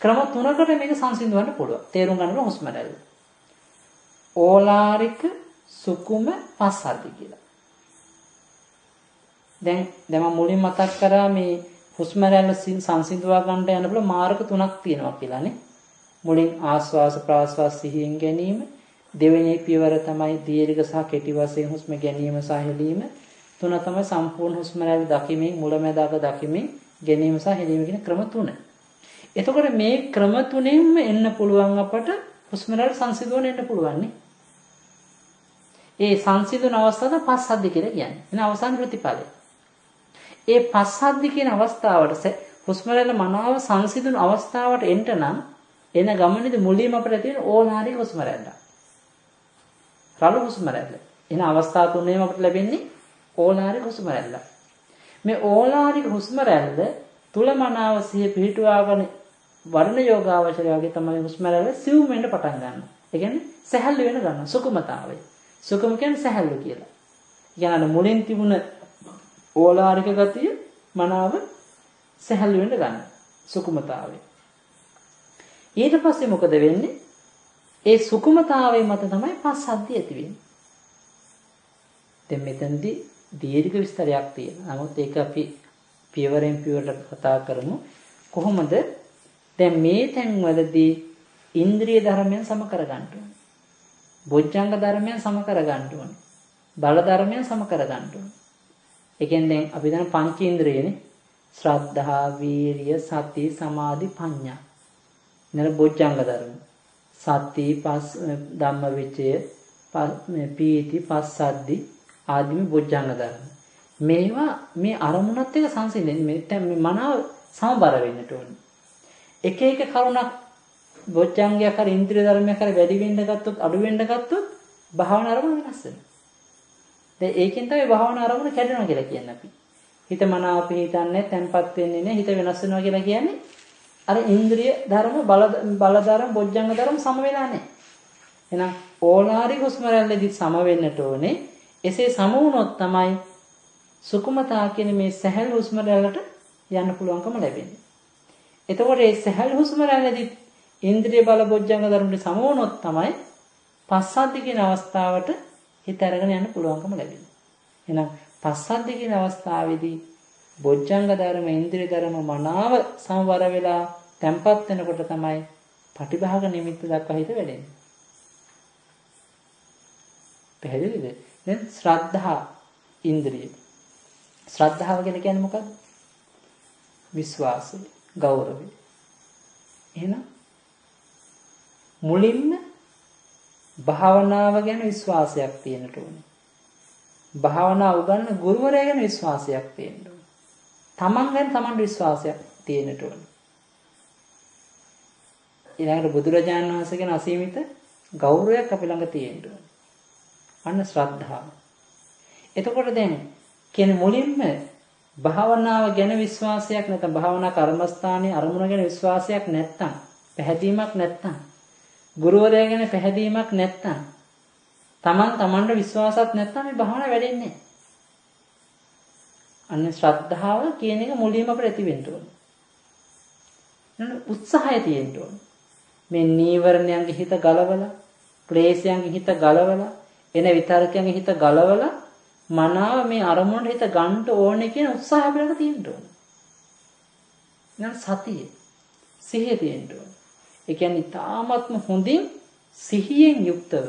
ක්‍රම තුනකට මේක සංසිඳවන්න පුළුවන්. තේරුම් ගන්න ඕන හුස්ම රැල්ල. ඕලාරික සුකුම පස්සද්ධි කියලා. දැන් මම මුලින් මතක් කරා මේ හුස්ම රැල්ල සංසිඳවා ගන්නට යන බල මාර්ග තුනක් තියෙනවා කියලානේ. මුලින් ආස්වාස ප්‍රාස්වාස සිහියෙන් ගැනීම, දෙවෙනි පියවර තමයි දීර්ඝ සහ කෙටි වශයෙන් හුස්ම ගැනීම සහ හෙලීම, තුන තමයි සම්පූර්ණ හුස්ම රැල්ල දකිමින් මුලැමැදාක දකිමින් ගැනීම සහ හෙලීම කියන ක්‍රම තුන. එතකොට මේ ක්‍රම තුනෙන්ම එන්න පුළුවන් අපට හුස්ම රැල්ල සංසිඳවන්න එන්න පුළුවන් නේ. ඒ සංසිඳන අවස්ථාව පස්සද්ධි කියලා කියන්නේ. එන අවසාන ප්‍රතිඵලය. ඒ පස්සද්ධි කියන අවස්ථාවට හුස්ම රැල්ල මනාව සංසිඳන අවස්ථාවට එන්න නම් එන ගමනේදී මුලින්ම අපිට තියෙන ඕලාරික හුස්ම රැල්ල. රළු හුස්ම රැල්ල. එන අවස්ථා තුනේම අපිට ලැබෙන්නේ ඕලාරික හුස්ම රැල්ල. මේ ඕලාරික හුස්ම රැල්ල තුල මනාව සිහිය පිහිටුවාගෙන වර්ණ යෝගාවචරයගේ තමයි හුස්ම රැල්ල සිවුම් වෙන්න පටන් ගන්නවා. ඒ කියන්නේ සැහැල්ලු වෙන ගන්නවා. සුකුමතාවය. සුකුම කියන්නේ සැහැල්ලු කියලා. يعني මුලින් තිබුණ ඕලාරික ගතිය මනාව සැහැල්ලු වෙන්න ගන්නවා. සුකුමතාවය. ඊට පස්සේ මොකද වෙන්නේ? ඒ සුකුමතාවයේ මත තමයි පස්සද්ධිය ඇති වෙන්නේ. දැන් මෙතනදී දීර්ඝ විස්තරයක් තියෙනවා. නමුත් ඒක අපි පියවරෙන් පියවරට කතා කරමු. කොහොමද දැන් මේ තැන්වලදී ඉන්ද්‍රිය ධර්මයන් සම කර ගන්න ඕනේ. බොජ්ජංග ධර්මයන් සම කර ගන්න ඕනේ. බල ධර්මයන් සම කර ගන්න ඕනේ. ඒ කියන්නේ දැන් අපි දන්න පංච ඉන්ද්‍රියනේ. ශ්‍රද්ධා, වීරිය, සති, සමාධි, ප්‍රඥා. නේද බොජ්ජංග ධර්ම. සති, ධම්මවිචය, පීති, පස්සද්ධි ආදී මේ බොජ්ජංග ධර්ම. මේවා මේ අරමුණත් එක්ක සංසිඳෙන්නේ. මේ මනාව සමබර වෙන්නට ඕනේ. එක එක කරුණක් බොජ්ජංගයක් හරි ඉන්ද්‍රිය ධර්මයක් හරි වැඩි වෙන්න ගත්තොත් අඩු වෙන්න ගත්තොත් භාවනා අරමුණ වෙනස් වෙනවා. දැන් ඒකෙන් තමයි භාවනා අරමුණ කැඩෙනවා කියලා කියන්නේ අපි. හිත මනාව පිහිටන්නේ තැම්පත් වෙන්නේ නැහැ. හිත වෙනස් වෙනවා කියලා කියන්නේ අර ඉන්ද්‍රිය ධර්ම බල ධර්ම බොජ්ජංග ධර්ම සම වෙලා නැහැ. එහෙනම් ඕලාරික හුස්ම රැල්ලේදී සම වෙන්නට ඕනේ. එසේ සම වුණොත් තමයි සුකුමතා කියන මේ සැහැල් හුස්ම රැල්ලට යන්න පුළුවන්කම ලැබෙන්නේ. එතකොට මේ සැහැල් හුස්ම රැල්ලේදී ඉන්ද්‍රිය බල බොජ්ජංග ධර්මට සම වුණොත් තමයි පස්සද්ධි කියන අවස්ථාවට හිත අරගෙන යන්න පුළුවන්කම ලැබෙන්නේ. එහෙනම් පස්සද්ධි කියන අවස්ථාවේදී බොජ්ජංග ධර්ම ඉන්ද්‍රිය ධර්ම මනාව සමවර වෙලා තැම්පත් වෙනකොට තමයි පටිභාග නිමිත්ත දක්වා හිත වැඩෙන්නේ. පැහැදිලිද? දැන් ශ්‍රද්ධා ඉන්ද්‍රිය. ශ්‍රද්ධාව කියන්නේ මොකක්ද? විශ්වාසය, ගෞරවය. එහෙනම් මුලින්ම භාවනාව ගැන විශ්වාසයක් තියෙන්නට ඕනේ. භාවනාව උගන්වන ගුරුවරයා ගැන විශ්වාසයක් තියෙන්න ඕනේ. තමන් ගැන තමන්ට විශ්වාසයක් තියෙන්නට ඕනේ. ඊළඟට බුදුරජාණන් වහන්සේ ගැන අසීමිත ගෞරවයක් අපි ළඟ තියෙන්න ඕනේ. අන්න ශ්‍රද්ධාව. එතකොට දැන් කියන්නේ මුලින්ම භාවනාව ගැන විශ්වාසයක් නැත්නම් භාවනා කර්මස්ථානයේ අරමුණ ගැන විශ්වාසයක් නැත්නම් පැහැදීමක් නැත්නම් ගුරුවරයා ගැන පැහැදීමක් නැත්නම් තමන්ට විශ්වාසයක් නැත්නම් මේ භාවනාව වැඩෙන්නේ නැහැ. අන්න ශ්‍රද්ධාව කියන එක මුලින්ම අපිට ඇති වෙන්න ඕනේ. නේද? උත්සාහය තියෙන්න ඕනේ. මේ නීවරණයන්ගේ හිත ගලවලා, ක්ලේශයන්ගේ හිත ගලවලා, එන විතරකයන්ගේ හිත ගලවලා මනාව මේ අරමුණට හිත ගන්න ඕනේ කියන උත්සාහය අපිට තියෙන්න ඕනේ. නේද? සතිය, සිහිය තියෙන්න ඕනේ. ඒ කියන්නේ තාමත්ම හොඳින් සිහියෙන් යුක්තව.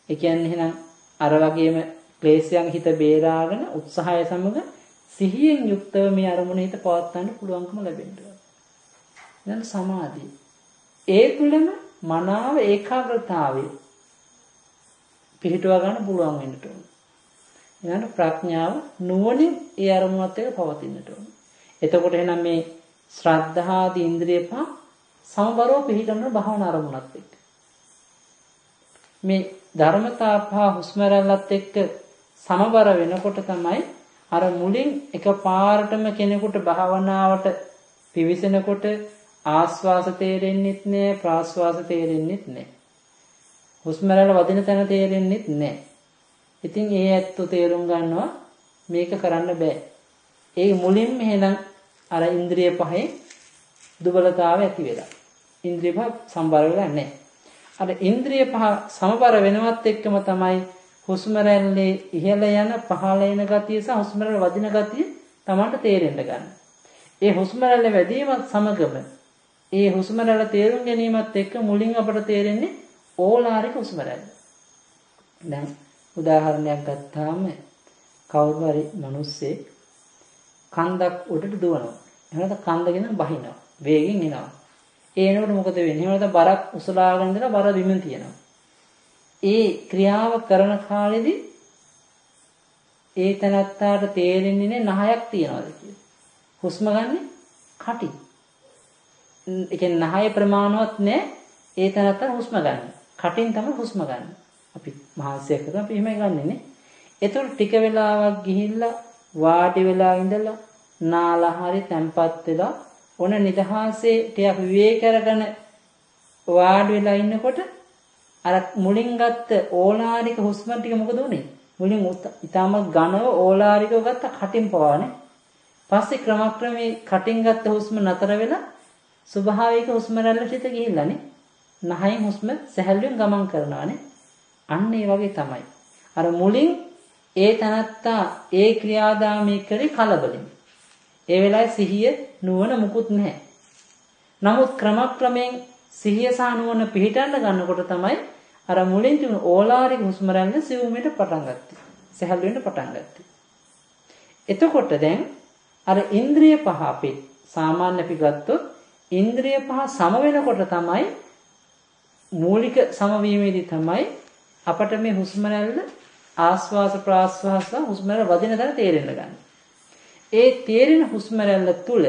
ඒ කියන්නේ එහෙනම් අර වගේම ක්ලේශයන් හිත බේරාගෙන උත්සාහය සමග සිහියෙන් යුක්තව මේ අරමුණ හිත පවත්වන්න පුළුවන්කම ලැබෙනවා. දැන් සමාධිය. ඒ තුළම මනාව ඒකාග්‍රතාවය පිහිටුවා ගන්න පුළුවන් වෙන්නට ඕන. ඊළඟ ප්‍රඥාව නුවණින් ඒ අරමුණත් එක්ක පවතින්නට ඕන. එතකොට එහෙනම් මේ ශ්‍රද්ධාදී ඉන්ද්‍රිය පහ සමබරව පිහිටන භාවනා අරමුණත් එක්ක. මේ ධර්මතා පහ හුස්ම රැල්ලත් එක්ක සමබර වෙනකොට තමයි අර මුලින් එකපාරටම කෙනෙකුට භාවනාවට පිවිසෙනකොට ආස්වාස තේරෙන්නෙත් නෑ ප්‍රාස්වාස තේරෙන්නෙත් නෑ. හුස්ම රැල්ල වදින තැන තේරෙන්නෙත් නෑ. ඉතින් ඒ ඇත්ත තේරුම් ගන්නවා මේක කරන්න බෑ. ඒ මුලින්ම එහෙනම් අර ඉන්ද්‍රිය පහේ දුබලතාවය ඇති වෙලා. ඉන්ද්‍රිය පහ සම්බර වෙලා නැහැ. අර ඉන්ද්‍රිය පහ සමබර වෙනවත් එක්කම තමයි හුස්ම රැල්ලේ ඉහළ යන පහළ එන ගතිය සහ හුස්ම රැල්ල වදින ගතිය Tamanට තේරෙන්න ගන්න. ඒ හුස්ම රැල්ල වැඩිවීමත් සමගම ඒ හුස්ම රැල්ල තේරුම් ගැනීමත් එක්ක මුලින් අපට තේරෙන්නේ ඕලාරික හුස්ම රැල්ල. දැන් උදාහරණයක් ගත්තාම කවුරු හරි මිනිස්සේ කන්දක් උඩට දුවනවා. එහෙනම් කන්දගෙන බහිනවා. වේගෙන් එනවා. ඒ එනකොට මොකද වෙන්නේ? එහෙනම් බරක් උසලාගෙන ඉඳලා බර බිමින් තියනවා. ඒ ක්‍රියාව කරන කාලෙදී ඒ තනත්තාට තේරෙන්නේ නහයක් තියනවාද කියලා. හුස්ම ගන්න කටි. ඒ කියන්නේ නහය ප්‍රමාණවත් නැහැ. ඒ තනත්තා හුස්ම ගන්න. කටින් තමයි හුස්ම ගන්න. අපි මහන්සිය කරලා අපි එහෙමයි ගන්නෙ. ඒතර ටික වෙලාවක් ගිහිල්ලා වාඩි වෙලා ඉඳලා නාලා හරි තැම්පත් වෙලා ඔන නිදහසේ ටික විවේක කරගෙන වාඩි වෙලා ඉන්නකොට අර මුලින් ගත්ත ඕලාරික හුස්ම ටික මොකද උනේ? මුලින් ඊටම ඝනව ඕලාරිකව ගත්ත කටින් පවානේ. පස්සේ ක්‍රමක්‍රමයෙන් කටින් ගත්ත හුස්ම නතර වෙලා ස්වභාවික හුස්ම රැල්ලට හිත ගිහිල්ලානේ. නහයෙන් හුස්ම සැහැල්ලුවෙන් ගමන් කරනවානේ. අන්න ඒ වගේ තමයි. අර මුලින් ඒ තනත්තා ඒ ක්‍රියාදාමයේ කරේ කලබලෙන්. ඒ වෙලාවේ සිහිය නුවණ මුකුත් නැහැ. නමුත් ක්‍රමක්‍රමයෙන් සිහිය සහ නුවණ පිහිටන්න ගන්නකොට තමයි අර මුලින් තිබුණු ඕලාරික හුස්ම රැල්ල සිවුමෙට පටන් ගත්තේ. සැහැල්ලු වෙන්න පටන් ගත්තේ. එතකොට දැන් අර ඉන්ද්‍රිය පහ අපේ සාමාන්‍ය අපි ගත්තොත් ඉන්ද්‍රිය පහ සම වෙනකොට තමයි මූලික සමවීමේදී තමයි අපට මේ හුස්ම රැල්ල ආස්වාස ප්‍රාස්වාස හුස්ම රැල්ල වදින තැන තේරෙන්න ගන්න. ඒ තේරෙන හුස්ම රැල්ල තුල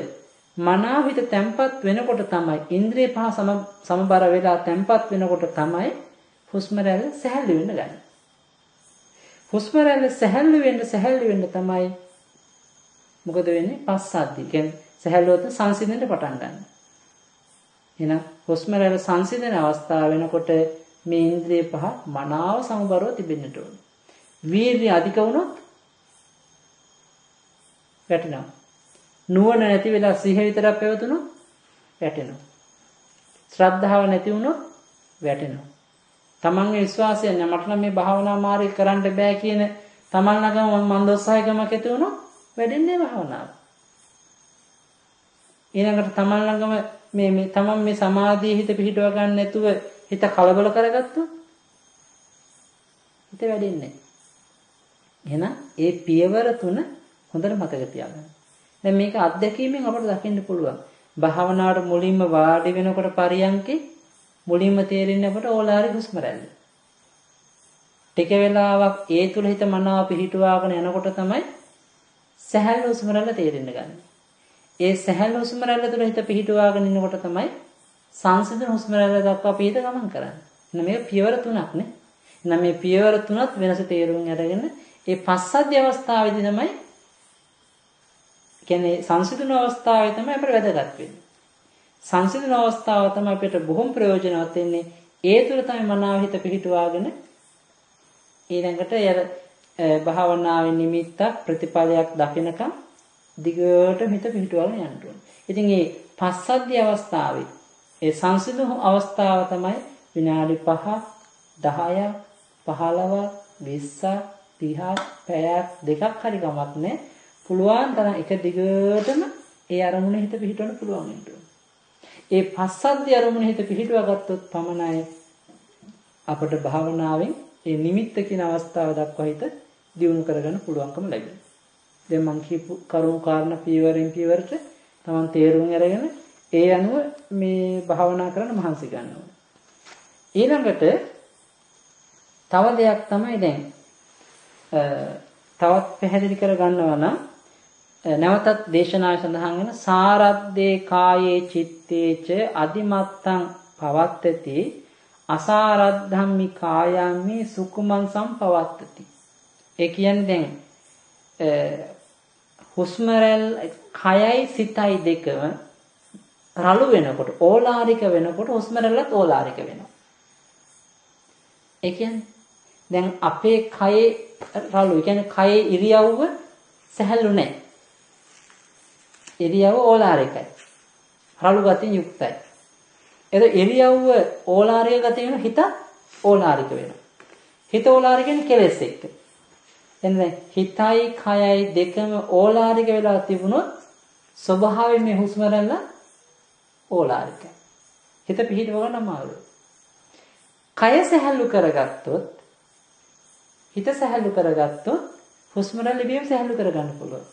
මනාව හිත තැම්පත් වෙනකොට තමයි ඉන්ද්‍රිය පහ සමබර වෙලා තැම්පත් වෙනකොට තමයි හුස්ම රැල්ල සැහැල්ලු වෙන්න ගන්න. හුස්ම රැල්ල සැහැල්ලු වෙන්න තමයි මොකද වෙන්නේ? පස්සද්ධි. කියන්නේ සැහැල්ලුවට සංසිඳෙන්න පටන් ගන්නවා. එහෙනම් හුස්ම රැල්ල සංසිඳන අවස්ථාව වෙනකොට මේ ඉන්ද්‍රිය පහ මනාව සමබරව තිබෙන්නට ඕනේ. වීර්ය අධික වුණොත් වැටෙනවා. නුවණ නැති වෙලා සිහිය විතරක් පැවතුනොත් වැටෙනවා. ශ්‍රද්ධාව නැති වුණොත් වැටෙනවා. තමන්ගේ විශ්වාසය නැ මට නම් මේ භාවනා මාර්ගය කරන්න බෑ කියන තමන් ළඟම මන්දෝත්සාහයකමක් ඇති වුණොත් වැඩෙන්නේ භාවනාව. ඊළඟට තමන් ළඟම මේ තමන් මේ සමාධියේ හිත පිහිටව ගන්න නැතුව හිත කලබල කරගත්තොත් හිත වැඩෙන්නේ. එහෙනම් ඒ පියවර තුන හොඳට මතක තියාගන්න. දැන් මේක අත්දැකීමෙන් අපට දකින්න පුළුවන්. භාවනාවට මුලින්ම වාඩි වෙනකොට පරියන්කේ මුලින්ම තේරෙන්නේ අපට ඕලාරික හුස්ම රැල්ල. ටික වෙලාවක් ඒ තුල හිත මනාව පිහිටුවාගෙන යනකොට තමයි සැහැල්ලු හුස්ම රැල්ල තේරෙන්න ගන්න. ඒ සැහැල්ලු හුස්ම රැල්ල තුල හිත පිහිටුවාගෙන ඉන්නකොට තමයි සංසිඳන හුස්ම රැල්ල දක්වා අපි හිත ගමන් කරන්නේ. එහෙනම් මේ පියවර තුනක් නේ. එහෙනම් මේ පියවර තුනත් වෙනස තේරුම් අරගෙන ඒ පස්සද්ධි අවස්ථාවේදී තමයි කියන්නේ සංසිඳන අවස්ථාවේ තමයි අපිට වැදගත් වෙන්නේ. සංසිඳන අවස්ථාව තමයි අපිට බොහොම ප්‍රයෝජනවත් වෙන්නේ. ඒ තුල තමයි මනාව හිත පිහිටුවාගෙන ඊළඟට භාවනාවේ නිමිත්තක් ප්‍රතිපලයක් දකිනකම් දිගට හිත පිහිටුවාගෙන යන්න ඕනේ. ඉතින් මේ පස්සද්ධි අවස්ථාවේ ඒ සංසිඳන අවස්ථාව තමයි විනාඩි 5, 10, 15, 20, 30, පැයක් දෙකක් හරි ගමක් නැහැ. පුළුවන් තරම් එක දිගටම ඒ අරමුණේ හිත පිහිටවන්න පුළුවන් වෙන්න ඕනේ. ඒ පස්සද්ධි අරමුණේ හිත පිහිටුවා ගත්තොත් පමණයි අපට භාවනාවෙන් ඒ නිමිත්ත කියන අවස්ථාව දක්වා හිත දියුණු කරගන්න පුළුවන්කම ලැබෙනවා. දැන් මම කියපු කරුණු කාරණා පියවරෙන් පියවරට තමන් තේරුම් අරගෙන ඒ අනුව මේ භාවනා කරන්න මහන්සි ගන්න ඕනේ. ඊළඟට තව දෙයක් තමයි දැන් තවත් පැහැදිලි කර ගන්නවා නම් නැවතත් දේශනාවේ සඳහන් වෙන සාරද්දේ කායේ චිත්තේච අදිමත්තං පවත්තති අසාරද්ධම්මි කායම්මි සුකුමං සම්පවත්තති. ඒ කියන්නේ දැන් හුස්ම රැල්ල කයයි සිතයි දෙකම රළු වෙනකොට ඕලාරික වෙනකොට හුස්ම රැල්ලත් ඕලාරික වෙනවා. ඒ කියන්නේ දැන් අපේ කයේ රළු, ඒ කියන්නේ කයේ ඉරියව්ව සැහැල්ලු නැහැ. ඉරියව්ව ඕලාරිකයි. රළු ගතිය යුක්තයි. ඒක ඉරියව්ව ඕලාරික ගතිය වෙන හිත ඕලාරික වෙනවා. හිත ඕලාරික කියන්නේ කෙලෙස් එක්ක. එන්නේ හිතයි කයයි දෙකම ඕලාරික වෙලා තිබුණොත් ස්වභාවයෙන් මේ හුස්ම රැල්ල ඕලාරිකයි. හිත පිහිටව ගන්න අමාරුයි. කය සැහැල්ලු කරගත්තොත් හිත සැහැල්ලු කරගත්තොත් හුස්ම රැල්ල ඉබේම සැහැල්ලු කරගන්න පුළුවන්.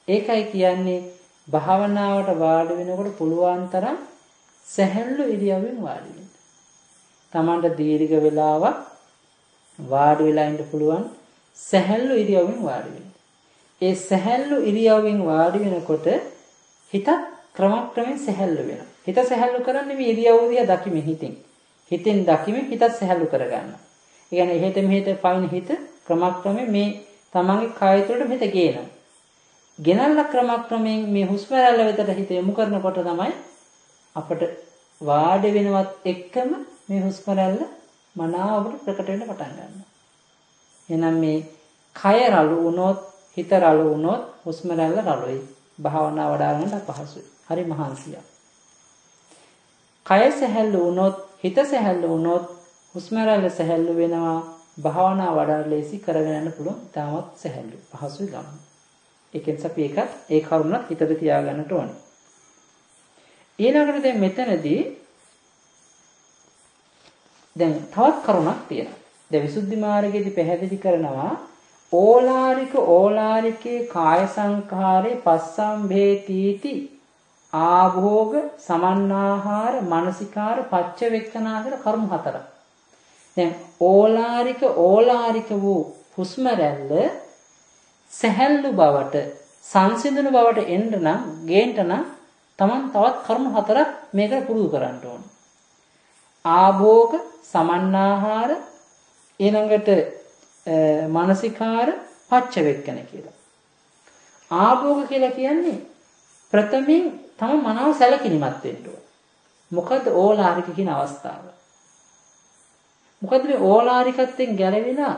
ඒකයි කියන්නේ භාවනාවට වාඩි වෙනකොට පුළුවන් තරම් සැහැල්ලු ඉරියව්වෙන් වාඩි වෙන්න. Tamanta දීර්ඝ වේලාවක් වාඩි වෙලා ඉන්න පුළුවන් සැහැල්ලු ඉරියව්වෙන් වාඩි වෙන්න. ඒ සැහැල්ලු ඉරියව්වෙන් වාඩි වෙනකොට හිත ක්‍රමක්‍රමයෙන් සැහැල්ලු වෙනවා. හිත සැහැල්ලු කරන්නේ මේ ඉරියව්ව දිහා දකිමින් හිතෙන් දකිමින් හිත සැහැල්ලු කරගන්නවා. ඒ කියන්නේ එහෙට මෙහෙට පයින් හිත ක්‍රමක්‍රමයෙන් මේ තමන්ගේ කය තුළට හිත ගේනවා. ගෙනල්ලා ක්‍රමක්‍රමයෙන් මේ හුස්ම රැල්ල වෙතට හිත යොමු කරනකොට තමයි අපට වාඩි වෙනවත් එක්කම මේ හුස්ම රැල්ල මනාවට ප්‍රකට වෙන්න පටන් ගන්නවා. එහෙනම් මේ කය රළු වුණොත් හිත රළු වුණොත් හුස්ම රැල්ල රළුයි. භාවනා වඩා ගන්න අපහසුයි. හරි මහන්සියක්. කය සැහැල්ලු වුණොත් හිත සැහැල්ලු වුණොත් හුස්ම රැල්ල සැහැල්ලු වෙනවා. භාවනා වඩා ලේසි කරගෙන යන්න පුළුවන්. තාමත් සැහැල්ලු පහසුයි ගන්න. ඒකෙන්ස අපි ඒ කරුණත් හිතට තියාගන්නට ඕනේ. ඊළඟට දැන් මෙතනදී දැන් තවත් කරුණක් තියෙනවා. දැන් විසුද්ධි මාර්ගයේදී පැහැදිලි කරනවා ඕලාරිකේ කාය සංඛාරේ පස්සම්භේතිති ආභෝග සමන්නාහාර මානසිකාර පච්චවෙක්කනා කියලා කරුණු හතරක්. දැන් ඕලාරික වූ හුස්ම රැල්ල සැහැල්ලු බවට සංසිඳුණු බවට එන්න නම් ගේන්න නම් Taman තවත් කරුණු හතරක් මේකට පුරුදු කරන්න ඕනේ. ආභෝග සමන්නාහාර ඊළඟට මානසිකාර පච්චවෙක්කන කියලා. ආභෝග කියලා කියන්නේ ප්‍රථමයෙන් තම මනාව සැලකිලිමත් වෙන්න ඕන. මොකද ඕලාරික කියන අවස්ථාව. මොකද මේ ඕලාරිකත්වයෙන් ගැලවිලා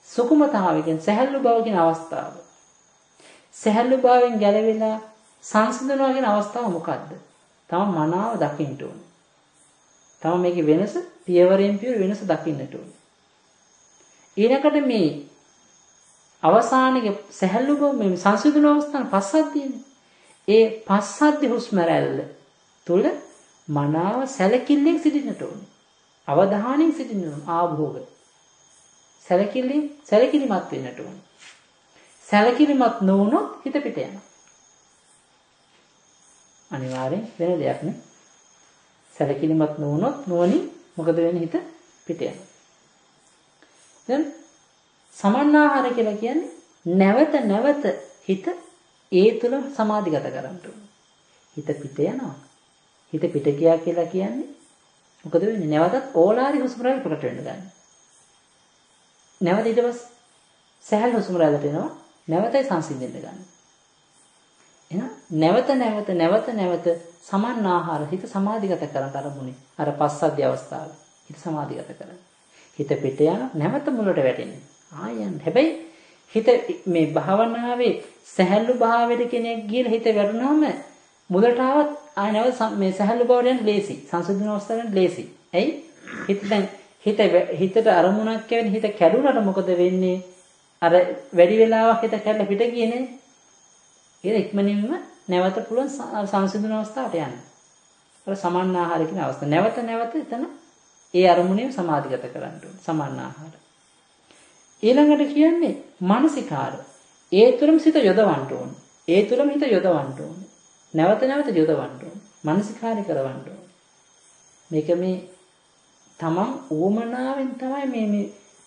සුකුමතාවයෙන් සැහැල්ලු බව කියන අවස්ථාව. සැහැල්ලු බවෙන් ගැලවිලා සංසිඳනවා කියන අවස්ථාව මොකද්ද? තම මනාව දකින්න ඕන. තම මේකේ වෙනස පියවරෙන් පියවර වෙනස දකින්නට ඕන. ඊළඟට මේ අවසානයේ සැහැල්ලු බව මේ සංසිඳන අවස්ථාන පස්සද්ධියනේ. ඒ පස්සද්ධි හුස්ම රැල්ල තුල මනාව සැලකිල්ලෙන් සිටින්නට ඕනේ. අවධානයෙන් සිටින්න ඕනේ. ආභෝග සැලකිලිමත් වෙන්නට ඕනේ. සැලකිලිමත් නොවුනොත් හිත පිට යනවා. අනිවාර්යෙන් වෙන දෙයක් නේ. සැලකිලිමත් නොවුනොත් නොවනින් මොකද වෙන්නේ? හිත පිට යනවා. දැන් සමන්නාහාර කියලා කියන්නේ නැවත හිත ඒ තුල සමාධිගත කරන්න ඕනේ. හිත පිට යනවා. හිත පිට ගියා කියලා කියන්නේ මොකද වෙන්නේ? නැවතත් ඕලාරික හුස්ම රැල්ල ප්‍රකට වෙන්න ගන්න. නැවත ඊට පස්සේ සැහැල්ලු හුස්ම රැල්ලට එනවා. නැවතයි සංසිඳෙන්න ගන්න. එහෙනම් නැවත සමන්නාහාර හිත සමාධිගත කරන්න අරමුණේ. අර පස්සද්ධි අවස්ථාව. හිත සමාධිගත කරන්න. හිත පිට යන නැවත මුලට වැටෙන්නේ. ආයන් හැබැයි හිත මේ භාවනාවේ සැහැල්ලු භාවයට කෙනෙක් ගිහලා හිත වැටුනහම මුලට ආවත් ආය නැවත මේ සැහැල්ලු භාවයට යන්න ලේසි. සංසිඳන අවස්ථාවෙන් ලේසි. ඇයි? හිතට අරමුණක් කියන්නේ හිත කැඩුනට මොකද වෙන්නේ? අර වැඩි වෙලාවක් හිත කැඩලා පිට ගියේ නේ. ඒක ඉක්මනින්ම නැවත පුළුවන් සංසිඳන අවස්ථාවට යන්න. අර සමන්නාහාර කියන අවස්ථාව. නැවත එතන ඒ අරමුණේ සමාධිගත කරන්න ඕනේ. සමන්නාහාර. ඊළඟට කියන්නේ මානසිකාර. ඒ තුරම හිත යොදවන්න ඕනේ. නැවත යොදවන්න ඕනේ. මානසිකාරය කරවන්න ඕනේ. මේක මේ තමන් ඌමනාවෙන් තමයි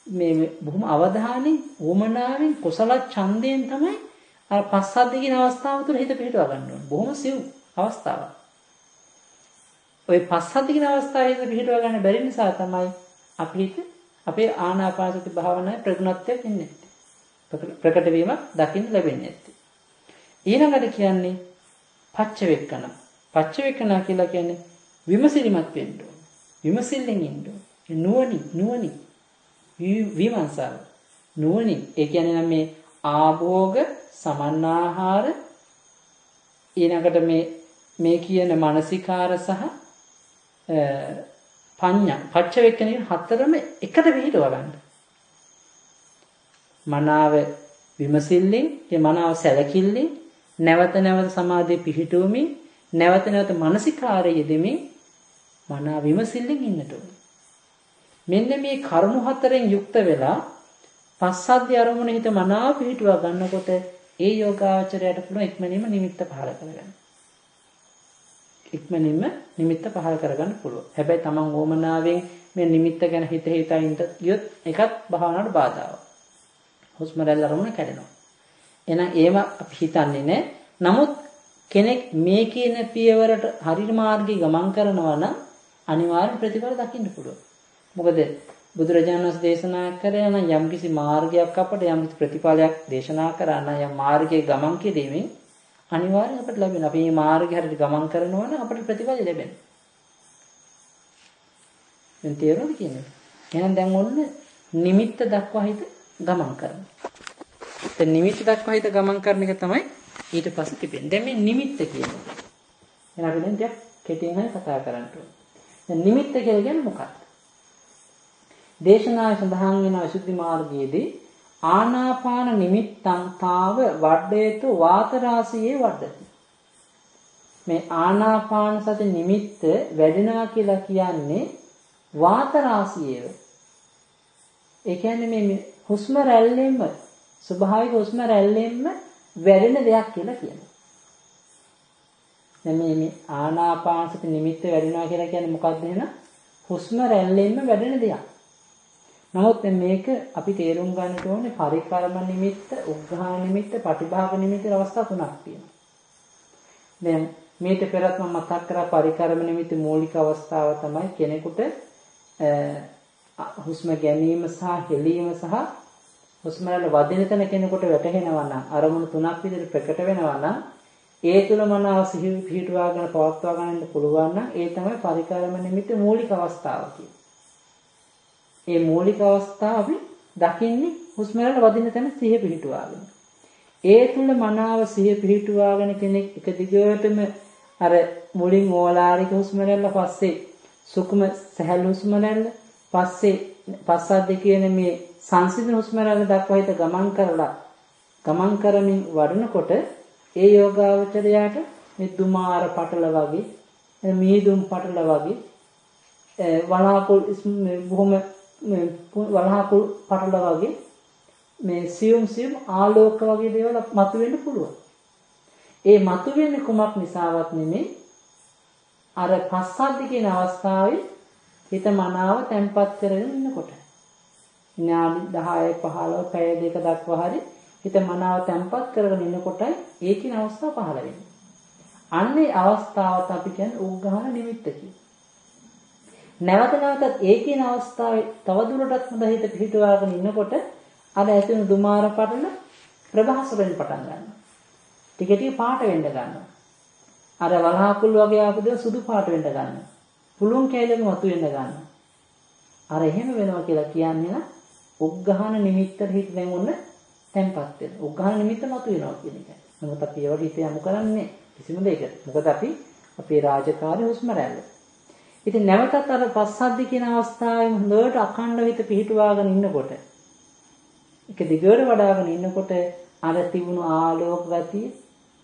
මේ බොහොම අවධානයෙන් ඌමනාවෙන් කුසල ඡන්දයෙන් තමයි අර පස්සද්ධි කියන අවස්ථාව තුළ හිත පිහිටව ගන්න ඕනේ. බොහොම සිව් අවස්ථාවක්. ওই පස්සද්ධි කියන අවස්ථාවේ හිත පිහිටව ගන්න බැරි නිසා තමයි අපේ ආනාපානසති භාවනාවේ ප්‍රගුණත්වයක් ඉන්නේ. ප්‍රකට වීමක් දකින්න ලැබෙන්නේ නැත්තේ. ඊළඟට කියන්නේ පච්චවෙක්කන. පච්චවෙක්කන කියලා කියන්නේ විමසිලිමත් වෙන්න ඕනේ. විමසිල්ලෙන් ඉන්න ඕනේ. නුවණින් විමර්ශාව. නුවණින් ඒ කියන්නේ නම් මේ ආභෝග සමන්නාහාර ඊළඟට මේ කියන මානසිකාර සහ පඤ්ඤා පච්චවෙක්කනේ හතරම එකට පිළිහිටව ගන්න. මනාව විමසිල්ලෙන් ඒ මනාව සැලකිල්ලෙන් නැවත සමාධිය පිහිටුවමින් නැවත මානසිකාරය යෙදෙමින් මනාව විමසිල්ලෙන් ඉන්නට ඕනේ. මෙන්න මේ කරුණු හතරෙන් යුක්ත වෙලා පස්සද්ධි අරමුණ හිත මනාව පිහිටුවා ගන්නකොට ඒ යෝගාචරයට පුළුවන් ඉක්මනින්ම නිමිත්ත පහල කරගන්න. පහල කරගන්න පුළුවන්. හැබැයි තමන් ඕමනාවෙන් මේ නිමිත්ත ගැන හිතා ඉඳ ගියොත් ඒකත් භාවනාවට බාධාවක්. හුස්ම රැල්ල අරමුණ කැඩෙනවා. එහෙනම් ඒව අපි හිතන්නේ නැහැ. නමුත් කෙනෙක් මේ කියන පියවරට හරි මාර්ගයේ ගමන් කරනවා නම් අනිවාර්ය ප්‍රතිඵල දකින්න පුළුවන්. මොකද බුදුරජාණන් වහන්සේ දේශනා කරන යම්කිසි මාර්ගයක් අපට යම්කිසි ප්‍රතිඵලයක් දේශනා කරන යම් මාර්ගයේ ගමන් කිරීමෙන් අනිවාර්යෙන් අපට ලැබෙනවා. අපි මේ මාර්ගය හරියට ගමන් කරනවා නම් අපට ප්‍රතිඵල ලැබෙනවා. දැන් තේරුණාද කියන්නේ? එහෙනම් දැන් ඔන්න නිමිත්ත දක්වා හිත ගමන් කරනවා. දැන් නිමිත්ත දක්වා හිත ගමන් කරන එක තමයි ඊට පස්සේ තිබෙන්නේ. දැන් මේ නිමිත්ත කියන්නේ. එහෙනම් අපි දැන් ටිකක් කෙටියෙන් හරි කතා කරන්න ඕනේ. දැන් නිමිත්ත කියලා කියන්නේ මොකක්ද? දේශනාවේ සඳහන් වෙන විසුද්ධි මාර්ගයේදී ආනාපාන නිමිත්තං තාව වඩේතු වාතරාසියේ වඩති. මේ ආනාපාන සති නිමිත්ත වැඩෙනවා කියලා කියන්නේ වාතරාසියේව. ඒ කියන්නේ මේ හුස්ම රැල්ලෙන්ම ස්වභාවික හුස්ම රැල්ලෙන්ම වැඩෙන දෙයක් කියලා කියනවා. දැන් මේ ආනාපාන සති නිමිත්ත වැඩෙනවා කියලා කියන්නේ මොකක්ද එහෙනම්? හුස්ම රැල්ලෙන්ම වැඩෙන දෙයක්. නමුත් මේක අපි තේරුම් ගන්නට ඕනේ පරිකර්ම නිමිත්ත, උග්ඝා නිමිත්ත, පටිභාග නිමිත්ත අවස්ථා තුනක් තියෙනවා. දැන් මේක පෙරත් මම මතක් කරා පරිකර්ම නිමිත්ත මූලික අවස්ථාව තමයි කෙනෙකුට හුස්ම ගැනීම සහ හෙලීම සහ හුස්ම රැල්ල වදින තැන කෙනෙකුට වැටහෙනවා නම් අරමුණු තුනක් විදිහට ප්‍රකට වෙනවා නම් ඒ තුල මනාව සිහි පිහිටුවාගෙන පවත්වා ගන්න පුළුවන් නම් ඒ තමයි පරිකර්ම නිමිත්ත මූලික අවස්ථාව කියන්නේ. ඒ මූලික අවස්ථාව අපි දකින්නේ හුස්ම රැල්ල වදින තැන සිහිය පිහිටුවාගෙන. ඒ තුල මනාව සිහිය පිහිටුවාගෙන කෙනෙක් එක දිගටම අර මුලින් ඕලාරික හුස්ම රැල්ල පස්සේ සුකුම සහැල්ලු හුස්ම රැල්ල පස්සේ පස්සද්ද කියන මේ සංසිඳන හුස්ම රැල්ල දක්වා හිත ගමන් කරමින් වඩනකොට ඒ යෝගාවචරයට මේ දුමාර පටල වගේ මීදුම් පටල වගේ වලාකුළු බොහොම වලහකුළු පටල වගේ මේ සියුම් ආලෝක වගේ දේවල් මතුවෙන්න පුළුවන්. ඒ මතුවෙන්නේ කුමක් නිසාවත් නෙමෙයි අර පස්සද්දි කියන අවස්ථාවේ හිත මනාව තැම්පත් කරගෙන ඉන්නකොට. විනාඩි 10 15 පැය දෙක දක්වා හරි හිත මනාව තැම්පත් කරගෙන ඉන්නකොටයි ඒ කියන අවස්ථාව පහළ වෙන්නේ. අන්නේ අවස්ථාවට අපි කියන්නේ උග්ඝාන නිමිත්ත කියලා. නැවත නැවතත් ඒ කියන අවස්ථාවේ තවදුරටත් හොඳ හිත පිහිටුවාගෙන ඉන්නකොට අර ඇතිවන දුමාර පටල ප්‍රභාස වෙන්න පටන් ගන්නවා. ටික ටික පාට වෙන්න ගන්නවා. අර වලහකුළු වගේ ආපු දේ සුදු පාට වෙන්න ගන්නවා. පුළුන් කැලෙම වතු වෙන්න ගන්නවා. අර එහෙම වෙනවා කියලා කියන්නේ නම් උග්ඝාන නිමිත්තට හිත දැන් ඔන්න තැම්පත් වෙනවා. උග්ඝාන නිමිත්ත මතු වෙනවා කියන එක. නමුත් අපි ඒවට හිත යොමු කරන්නේ කිසිම දෙයකට. මොකද අපි අපේ රාජකාරී හුස්ම රැල්ල. ඉතින් නැවතත් අර පස්සද්දි කියන අවස්ථාවේ හොඳට අඛණ්ඩව හිත පිහිටුවාගෙන ඉන්නකොට එක දිගට වඩාගෙන ඉන්නකොට අර තිබුණු ආලෝක ගතිය,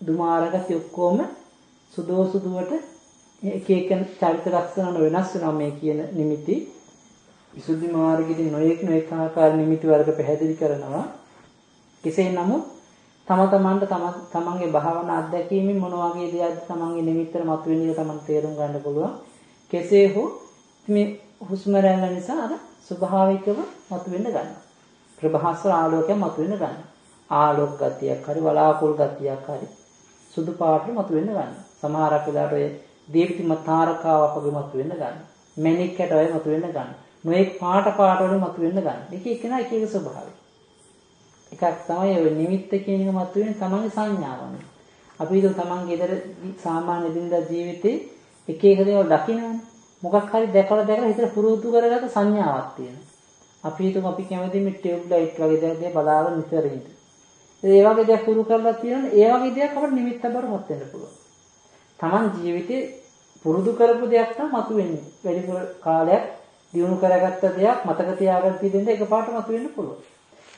දුමාර ගතිය ඔක්කොම සුදුවට එක එක චරිත ලක්ෂණ වෙනස් වෙනවා මේ කියන නිමිති. විසුද්ධි මාර්ගයේදී නොඑක ආකාර නිමිති වර්ග පැහැදිලි කරනවා. කෙසේ නමුත් තමන්ගේ භාවනා අත්දැකීමෙන් මොන වගේ දේවල්ද තමන්ගේ නිමිත්තට මතුවෙන්නේ තමන් තේරුම් ගන්න පුළුවන්. කෙසේ හෝ මේ හුස්ම රැල්ල නිසා අර ස්වභාවිකව මතුවෙන්න ගන්නවා. ප්‍රභාස්වර ආලෝකයක් මතුවෙන්න ගන්නවා. ආලෝක ගතියක් හරි වලාකුළු ගතියක් හරි සුදු පාටට මතුවෙන්න ගන්නවා. සමහරක් වෙලාවට ඔය දීප්තිමත් තාරකාවක් වගේ මතුවෙන්න ගන්නවා. මැණික් කැට වගේ මතුවෙන්න ගන්නවා. නොඑක් පාට වලින් මතුවෙන්න ගන්නවා. එක එකනා එක එක ස්වභාවය. එකක් තමයි ඔය නිමිත්ත කියන එක මතුවෙන්නේ තමන්ගේ සංඥාවන්. අපි හිතුව තමන්ගේ ඉදර සාමාන්‍ය දිනදා ජීවිතේ එක එක දේවල් දකින්නවනේ. මොකක් හරි දැකලා හිතට පුරුදු කරගත්ත සංඥාවක් තියෙනවා. අපි හිතමු අපි කැමති මේ ටියුබ් ලයිට් වගේ දේවල් බලාගෙන නිතර ඉන්න. ඒ වගේ දේවල් පුරු කරලා තියෙනවනේ. ඒ වගේ දේවල් අපිට නිමිත්ත බරපත් වෙන්න පුළුවන්. තමන් ජීවිතේ පුරුදු කරපු දෙයක් තමයි මතුවෙන්නේ. වැඩිපුර කාලයක් දිනු කරගත්ත දෙයක් මතක තියාගන්න තියෙන දේ එකපාරට මතුවෙන්න පුළුවන්.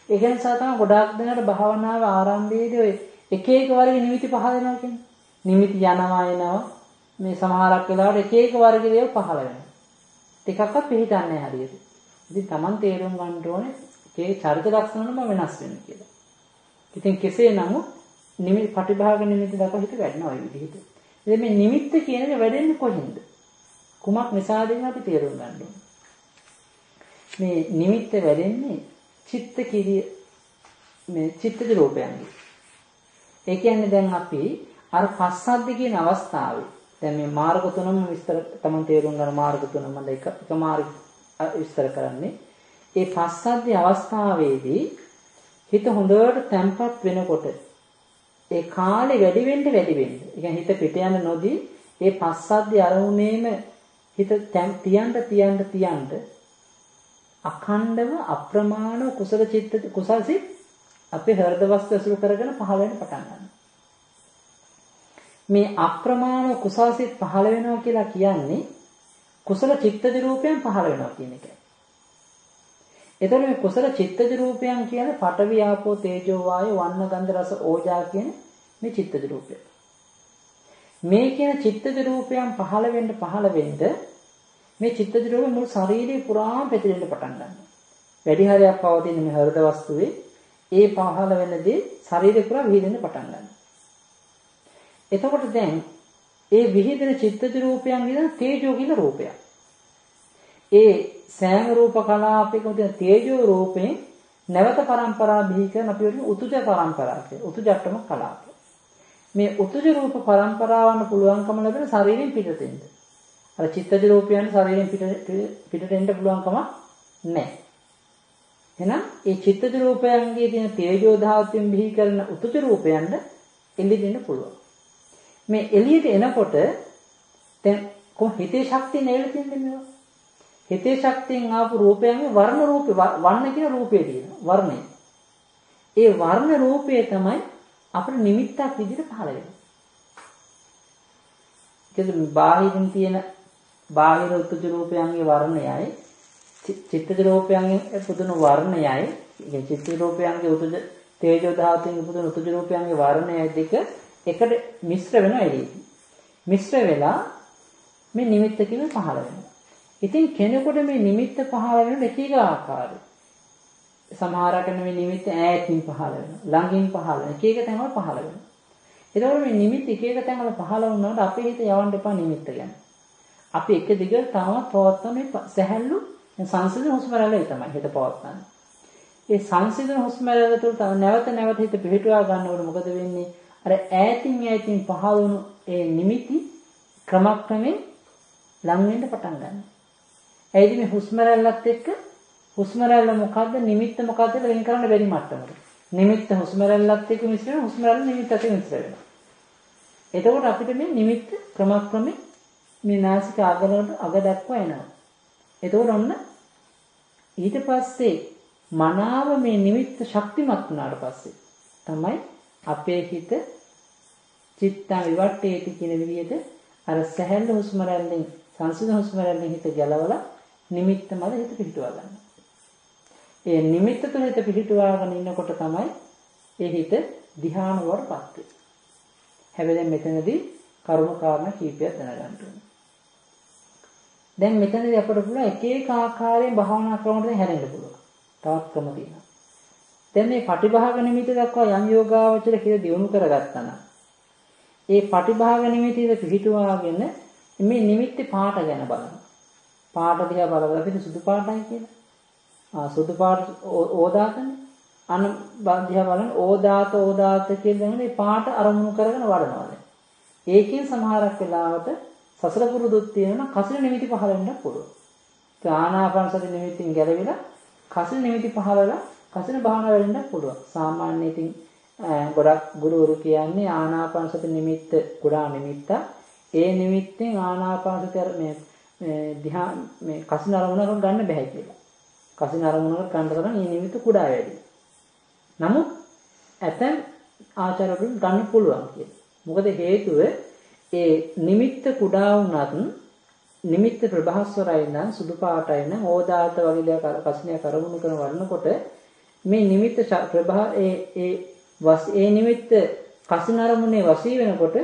ඒක නිසා තමයි ගොඩාක් දෙනාට භාවනාව ආරම්භයේදී ඔය එක එක වර්ග නිමිති පහල වෙනවා කියන්නේ. නිමිති යනවා එනවා මේ සමහරක් වෙලාවට එක එක වර්ග දේවල් පහල වෙනවා. ටිකක්වත් පිළිටන්නේ නැහැ හරියට. ඉතින් Taman තේරුම් ගන්න ඕනේ ඒකේ චරිත ලක්ෂණම වෙනස් වෙන කියලා. ඉතින් කෙසේ නමුත් නිමිති පටිභාග නිමිති දක්වා හිත වැඩනවා ඒ විදිහට. ඉතින් මේ නිමිත්ත කියන්නේ වැඩෙන්නේ කොහෙන්ද? කුමක් නිසාද අපි තේරුම් ගන්න ඕනේ. මේ නිමිත්ත වැඩෙන්නේ චිත්ත කිරිය මේ චිත්තජ රූපයන්ගේ. ඒ කියන්නේ දැන් අපි අර පස්සද්ද කියන අවස්ථාවේ දැන් මේ මාර්ග තුනම විස්තර තමයි තේරුම් ගන්න මාර්ග තුනම එක මාර්ග විස්තර කරන්නේ. ඒ පස්සද්ධි අවස්ථාවේදී හිත හොඳට තැම්පත් වෙනකොට ඒ කාලේ වැඩි වෙන්න ඒ කියන්නේ හිත පිට යන නොදී ඒ පස්සද්ධි අරමුණේම හිත තියන්න අඛණ්ඩව අප්‍රමාණව කුසල්සිත අපේ හෘද වස්තු ඇසුරු කරගෙන පහළ වෙන්න පටන් ගන්නවා. මේ අප්‍රමාණව කුසල්සිත පහළ වෙනවා කියලා කියන්නේ කුසල චිත්තජ රූපයන් පහළ වෙනවා කියන එකයි. එතකොට මේ කුසල චිත්තජ රූපයන් කියන්නේ පඨවි ආපෝ තේජෝ වායෝ වන්න ගන්ධ රස ඕජා කියන මේ චිත්තජ රූපය. මේ කියන චිත්තජ රූපයන් පහළ වෙන්න මේ චිත්තජ රූපය මුළු ශරීරය පුරාම පැතිරෙන්න පටන් ගන්නවා. වැඩි හරියක් පවතින මේ හෘද වස්තුවේ ඒ පහළ වෙනදී ශරීරය පුරා විහිදෙන්න පටන් ගන්නවා. එතකොට දැන් ඒ විහිදෙන චිත්තජ රූපයන් කියන තේජෝ කියන රූපයක්. ඒ සෑම රූප කලාපයකම තියෙන තේජෝ රූපේ නැවත පරම්පරා බිහි කරන අපි වලින් උතුජ පරම්පරා කියලා. උතුජට්ටම කලාප. මේ උතුජ රූප පරම්පරාවන්න පුළුවන්කම ලැබෙන ශරීරයෙන් පිටතෙන්ද. අර චිත්තජ රූපයන් ශරීරයෙන් පිටතෙන්ද පුළුවන්කම නැහැ. එහෙනම් ඒ චිත්තජ රූපයන්ගේ තියෙන තේජෝ ධාතුවෙන් බිහි කරන උතුජ රූපයන්ට එළියට එන්න පුළුවන්. මේ එළියට එනකොට දැන් හිතේ ශක්තිය නෙවෙයි තියෙන්නේ. හිතේ ශක්තියෙන් ආපු රූපයන්ගේ වර්ණ රූපේ වර්ණ කියන රූපේ තියෙනවා. වර්ණය. ඒ වර්ණ රූපය තමයි අපේ නිමිත්තක් විදිහට පහළ වෙන්නේ. ඒකද බාහිරින් තියෙන බාහිර උතුජ රූපයන්ගේ වර්ණයයි චිත්තජ රූපයන්ගේ පුදුන වර්ණයයි චිත්ත රූපයන්ගේ උතුජ තේජෝ ධාතුන්ගේ පුදුන උතුජ රූපයන්ගේ වර්ණයයි දෙක එකට මිශ්‍ර වෙනවා එළියේදී. මිශ්‍ර වෙලා මේ නිමිත්ත කියන පහළ වෙනවා. ඉතින් කෙනෙකුට මේ නිමිත්ත පහළ වෙන එක ආකාරයි. සමහරකට මේ නිමිත්ත ඈතින් පහළ වෙනවා. ළඟින් පහළ වෙනවා. එක තැන්වල පහළ වෙනවා. ඒතකොට මේ නිමිත්ත එක තැන්වල පහළ වුණාට අපේ හිත යවන්න එපා නිමිත්ත ගැන. අපි එක දිගට තාමත් පවත්වන මේ සැහැල්ලු සංසිඳන හුස්ම රැල්ල තමයි හිත පවත්වන්නේ. ඒ සංසිඳන හුස්ම රැල්ල තුළ නැවත හිත පිහිටුවා ගන්නකොට මොකද වෙන්නේ? අර ඈතින් පහළ වුණු ඒ නිමිති ක්‍රමක්‍රමයෙන් ලං වෙන්න පටන් ගන්නවා. එයිදී මේ හුස්ම රැල්ලත් එක්ක හුස්ම රැල්ල මොකද්ද නිමිත්ත මොකද්ද වෙන් කරන්න බැරි මට්ටමකට. නිමිත්ත හුස්ම රැල්ලත් එක්ක මිශ්‍ර වෙනවා හුස්ම රැල්ල නිමිත්තත් එක්ක මිශ්‍ර වෙනවා. එතකොට අපිට මේ නිමිත්ත ක්‍රමක්‍රමයෙන් මේ නාසික අගලට අග දක්වා එනවා. එතකොට ඔන්න ඊට පස්සේ මනාව මේ නිමිත්ත ශක්තිමත් වුණාට පස්සේ තමයි අපේ හිත චිත්ත විවට්ටේති කියන විදිහට අර සැහැල්ලු හුස්ම රැල්ලෙන් සංසිඳන හුස්ම රැල්ලෙන් හිත ගැලවලා නිමිත්ත මත හිත පිහිටුවා ගන්නවා. ඒ නිමිත්ත තුළ හිත පිහිටුවාගෙන ඉන්නකොට තමයි ඒ හිත ධ්‍යාන වලටපත් වෙන්නේ. හැබැයි මෙතනදී කරුණු කාරණා කීපයක් දැනගන්න ඕනේ. දැන් මෙතනදී අපිට පුළුවන් එක ආකාරයෙන් භාවනා ක්‍රමවලට හැරෙන්න පුළුවන්. තවත් ක්‍රම තියෙනවා. දැන් මේ පටිභාග නිමිති දක්වා යම් යෝගාවචර කියලා දියුණු කරගත්තා නම් ඒ පටිභාග නිමිතිද පිහිටුවාගෙන මේ නිමිත්තේ පාට ගැන බලනවා. පාට දිහා බලලා අපිට සුදු පාටයි කියලා. සුදු පාට ඕදාතනේ. අන දිහා බලන ඕදාත කියන මේ පාට අරමුණු කරගෙන වඩනවා. ඒකෙන් සමහරක් වෙලාවට සසර පුරුදුත් තියෙනවා කසින නිමිති පහල වෙන්න පුළුවන්. ඒ ආනාපාන සති නිමිතින් ගැලවිලා කසින නිමිති පහලලා කසින භාවනා වෙන්න පුළුවන්. සාමාන්‍ය ඉතින් ගොඩක් ගුරුවරු කියන්නේ ආනාපාන සති නිමිත්ත කුඩා නිමිත්ත. ඒ නිමිත්තෙන් ආනාපාන සති මේ ධ්‍යාන මේ කසින අරමුණක් ගන්න බෑ කියලා. කසින අරමුණක් ගන්න තරම් මේ නිමිත්ත කුඩා වැඩි. නමුත් ඇතැම් ආචාර්යවරුන් ගන්න පුළුවන් කියලා. මොකද හේතුව ඒ නිමිත්ත කුඩා වුණත් නිමිත්ත ප්‍රභාස්වරයි නම් සුදු පාටයි නම් ඕදාත වගේ දේක කසිනිය කරමුණු කරන වඩනකොට මේ නිමිත්ත ප්‍රභා ඒ නිමිත්ත කසින අරමුණේ වශී වෙනකොට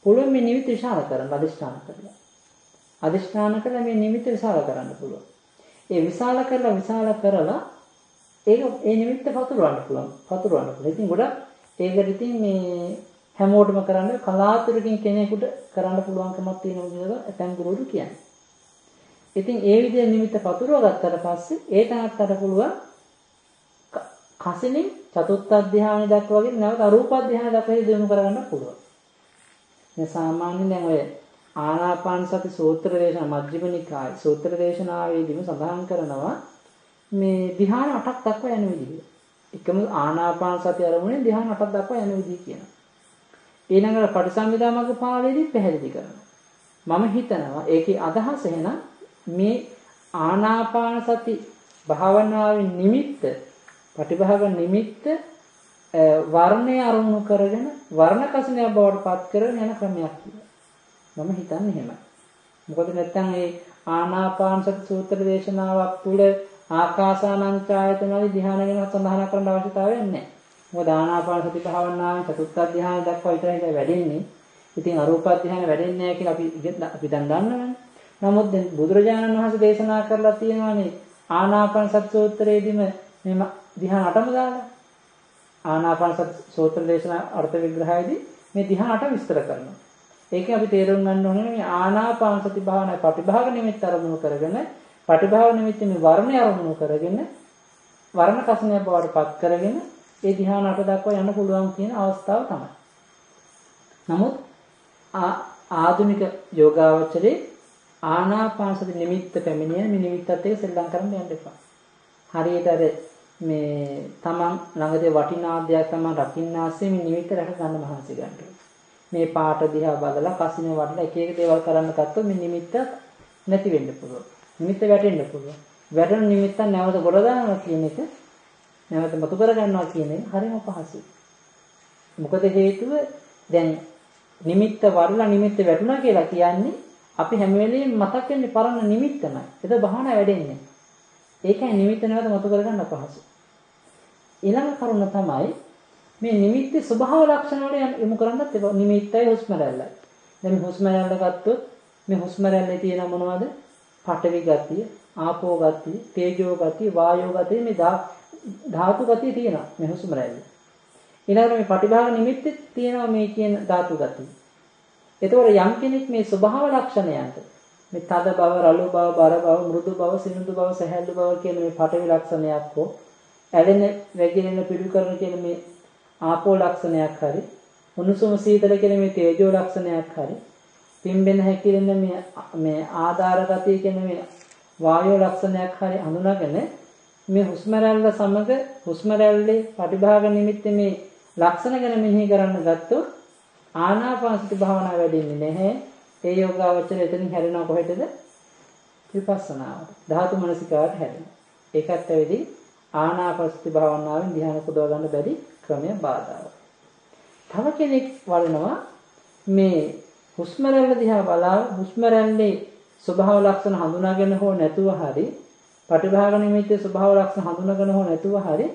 පුළුවන් මේ නිමිත්ත විශාල කරන්න අදිෂ්ඨාන කරලා. අදිෂ්ඨාන කළා මේ නිමිත්ත විශාල කරන්න පුළුවන්. ඒ විශාල කරලා ඒ නිමිත්ත පතුරවන්න පුළුවන්. ඉතින් ගොඩක් ඒකට ඉතින් මේ හැමෝටම කරන්න කලාතුරකින් කෙනෙකුට කරන්න පුළුවන්කමක් තියෙනවා කියලා ඇතැම් ගුරුවරු කියන්නේ. ඉතින් ඒ විදිහේ නිමිත්ත පතුරව ගත්තට පස්සේ ඒ තනත්තට පුළුවන් කසිනේ චතුත්ථ ධ්‍යාන දක්වා වගේ නැවත අරූප ධ්‍යාන දක්වා දිනු කරගන්න පුළුවන්. මේ සාමාන්‍යයෙන් දැන් ඔය ආනාපාන සති සූත්‍ර දේශනා මජ්ක්‍ධිම නිකායේ සූත්‍ර දේශනාවේදීම සඳහන් කරනවා මේ ධ්‍යාන 8ක් දක්වා යන විදිහ. එකම ආනාපාන සති අරමුණේ ධ්‍යාන 8ක් දක්වා යන විදිහ කියනවා. ඊළඟට පටිසම්භිදා මග්ග පාළේදී පැහැදිලි කරනවා. මම හිතනවා ඒකේ අදහස එහෙනම් මේ ආනාපාන සති භාවනාවේ නිමිත්ත ප්‍රතිභාග නිමිත්ත වර්ණය අරමුණු කරගෙන වර්ණ කසිනිය බවට පත් කරගෙන යන ක්‍රමයක් කියලා. මම හිතන්නේ එහෙමයි. මොකද නැත්තම් මේ ආනාපාන සති සූත්‍ර දේශනාවක් තුළ ආකාසානංචායතනවල ධ්‍යාන ගැන සඳහන් කරන්න අවශ්‍යතාවයක් නැහැ. මොකද ආනාපාන සති භාවනාවෙන් චතුත්ථ ධ්‍යාන දක්වා විතරයි වැඩෙන්නේ. ඉතින් අරූප ධ්‍යාන වැඩෙන්නේ නැහැ කියලා අපි දැන් දන්නවනේ. නමුත් දැන් බුදුරජාණන් වහන්සේ දේශනා කරලා තියෙනවානේ ආනාපාන සති සූත්‍රයේදීම මේ ධ්‍යාන 8ම දාලා. ආනාපාන සති සූත්‍ර දේශනා අර්ථ විග්‍රහයේදී මේ ධ්‍යාන 8 විස්තර කරනවා. ඒකෙන් අපි තේරුම් ගන්න ඕනේ මේ ආනාපාන සති භාවනාවේ ප්‍රතිභාග නිමිත්ත අරමුණු කරගෙන ප්‍රතිභාව නිමිත්තේ මේ වර්ණය අරමුණු කරගෙන වර්ණ කසනය බවට පත් කරගෙන ඒ ධ්‍යාන 8 දක්වා යන්න පුළුවන් කියන අවස්ථාව තමයි. නමුත් ආධුනික යෝගාවචරේ ආනාපාන සති නිමිත්ත පැමිණිය මේ නිමිත්තත් එක්ක සෙල්ලම් කරන්න යන්න එපා. හරියට අර මේ තමන් ළඟදී වටිනා දෙයක් තමන් රකින්නාසේ මේ නිමිත්ත රැක ගන්න මහන්සි ගන්න. මේ පාට දිහා බලලා කසිනේ වඩලා එක එක දේවල් කරන්න ගත්තොත් මේ නිමිත්ත නැති වෙන්න පුළුවන්. නිමිත්ත වැටෙන්න පුළුවන්. වැටෙන නිමිත්ත නැවත ගොඩ දානවා කියන එක නැවත මතු කර ගන්නවා කියන එක හරිම පහසුයි. මොකද හේතුව දැන් නිමිත්ත වඩලා නිමිත්ත වැටුණා කියලා කියන්නේ අපි හැම වෙලෙම මතක් වෙන්නේ පරණ නිමිත්තමයි. ඒක බහනා වැඩෙන්නේ. ඒකයි නිමිත්ත නැවත මතු කර ගන්න පහසු. ඊළඟ කරුණ තමයි මේ නිමිත්තේ ස්වභාව ලක්ෂණ වල යොමු කරන්නත් එපා. නිමිත්තයි හුස්ම රැල්ලයි. දැන් මේ හුස්ම රැල්ල ගත්තොත් මේ හුස්ම රැල්ලේ තියෙන මොනවද? පඨවි ගතිය, ආපෝ ගතිය, තේජෝ ගතිය, වායෝ ගතිය මේ ධාතු ගතිය තියෙනවා මේ හුස්ම රැල්ලේ. ඊළඟට මේ පටිභාග නිමිත්තේ තියෙනවා මේ කියන ධාතු ගතිය. එතකොට යම් කෙනෙක් මේ ස්වභාව ලක්ෂණයන්ට මේ තද බව, රළු බව, බර බව, මෘදු බව, සිනිඳු බව, සැහැල්ලු බව කියන මේ පඨවි ලක්ෂණයක් හෝ ඇලෙන, වැగిරෙන, පිළි කරන කියන මේ ආපෝ ලක්ෂණයක් හරි, උණුසුම සීතල කියන මේ තේජෝ ලක්ෂණයක් හරි, පිම්බෙන හැකිරෙන මේ ආධාර ගතිය කියන මේ වායෝ ලක්ෂණයක් හරි හඳුනාගෙන මේ හුස්ම රැල්ල සමග හුස්ම රැල්ලේ පටිභාග නිමිත්තේ මේ ලක්ෂණ ගැන මෙනෙහි කරන්න ගත්තොත් ආනාපානසති භාවනාව වැඩෙන්නේ නැහැ. ඒ යෝගාවචරය එතනින් හැරෙනවා කොහෙටද? විපස්සනාවට. ධාතු මනසිකාවට හැරෙනවා. ඒකත් ඇවිදි ආනාපානසති භාවනාවෙන් ධ්‍යාන පුදව ගන්න බැරි ක්‍රමය බාධාවක්. තව කෙනෙක් වළනවා මේ හුස්ම රැල්ල දිහා බලා හුස්ම රැල්ලේ ස්වභාව ලක්ෂණ හඳුනාගෙන හෝ නැතුව හරි පටිභාග නිමිත්තේ ස්වභාව ලක්ෂණ හඳුනාගෙන හෝ නැතුව හරි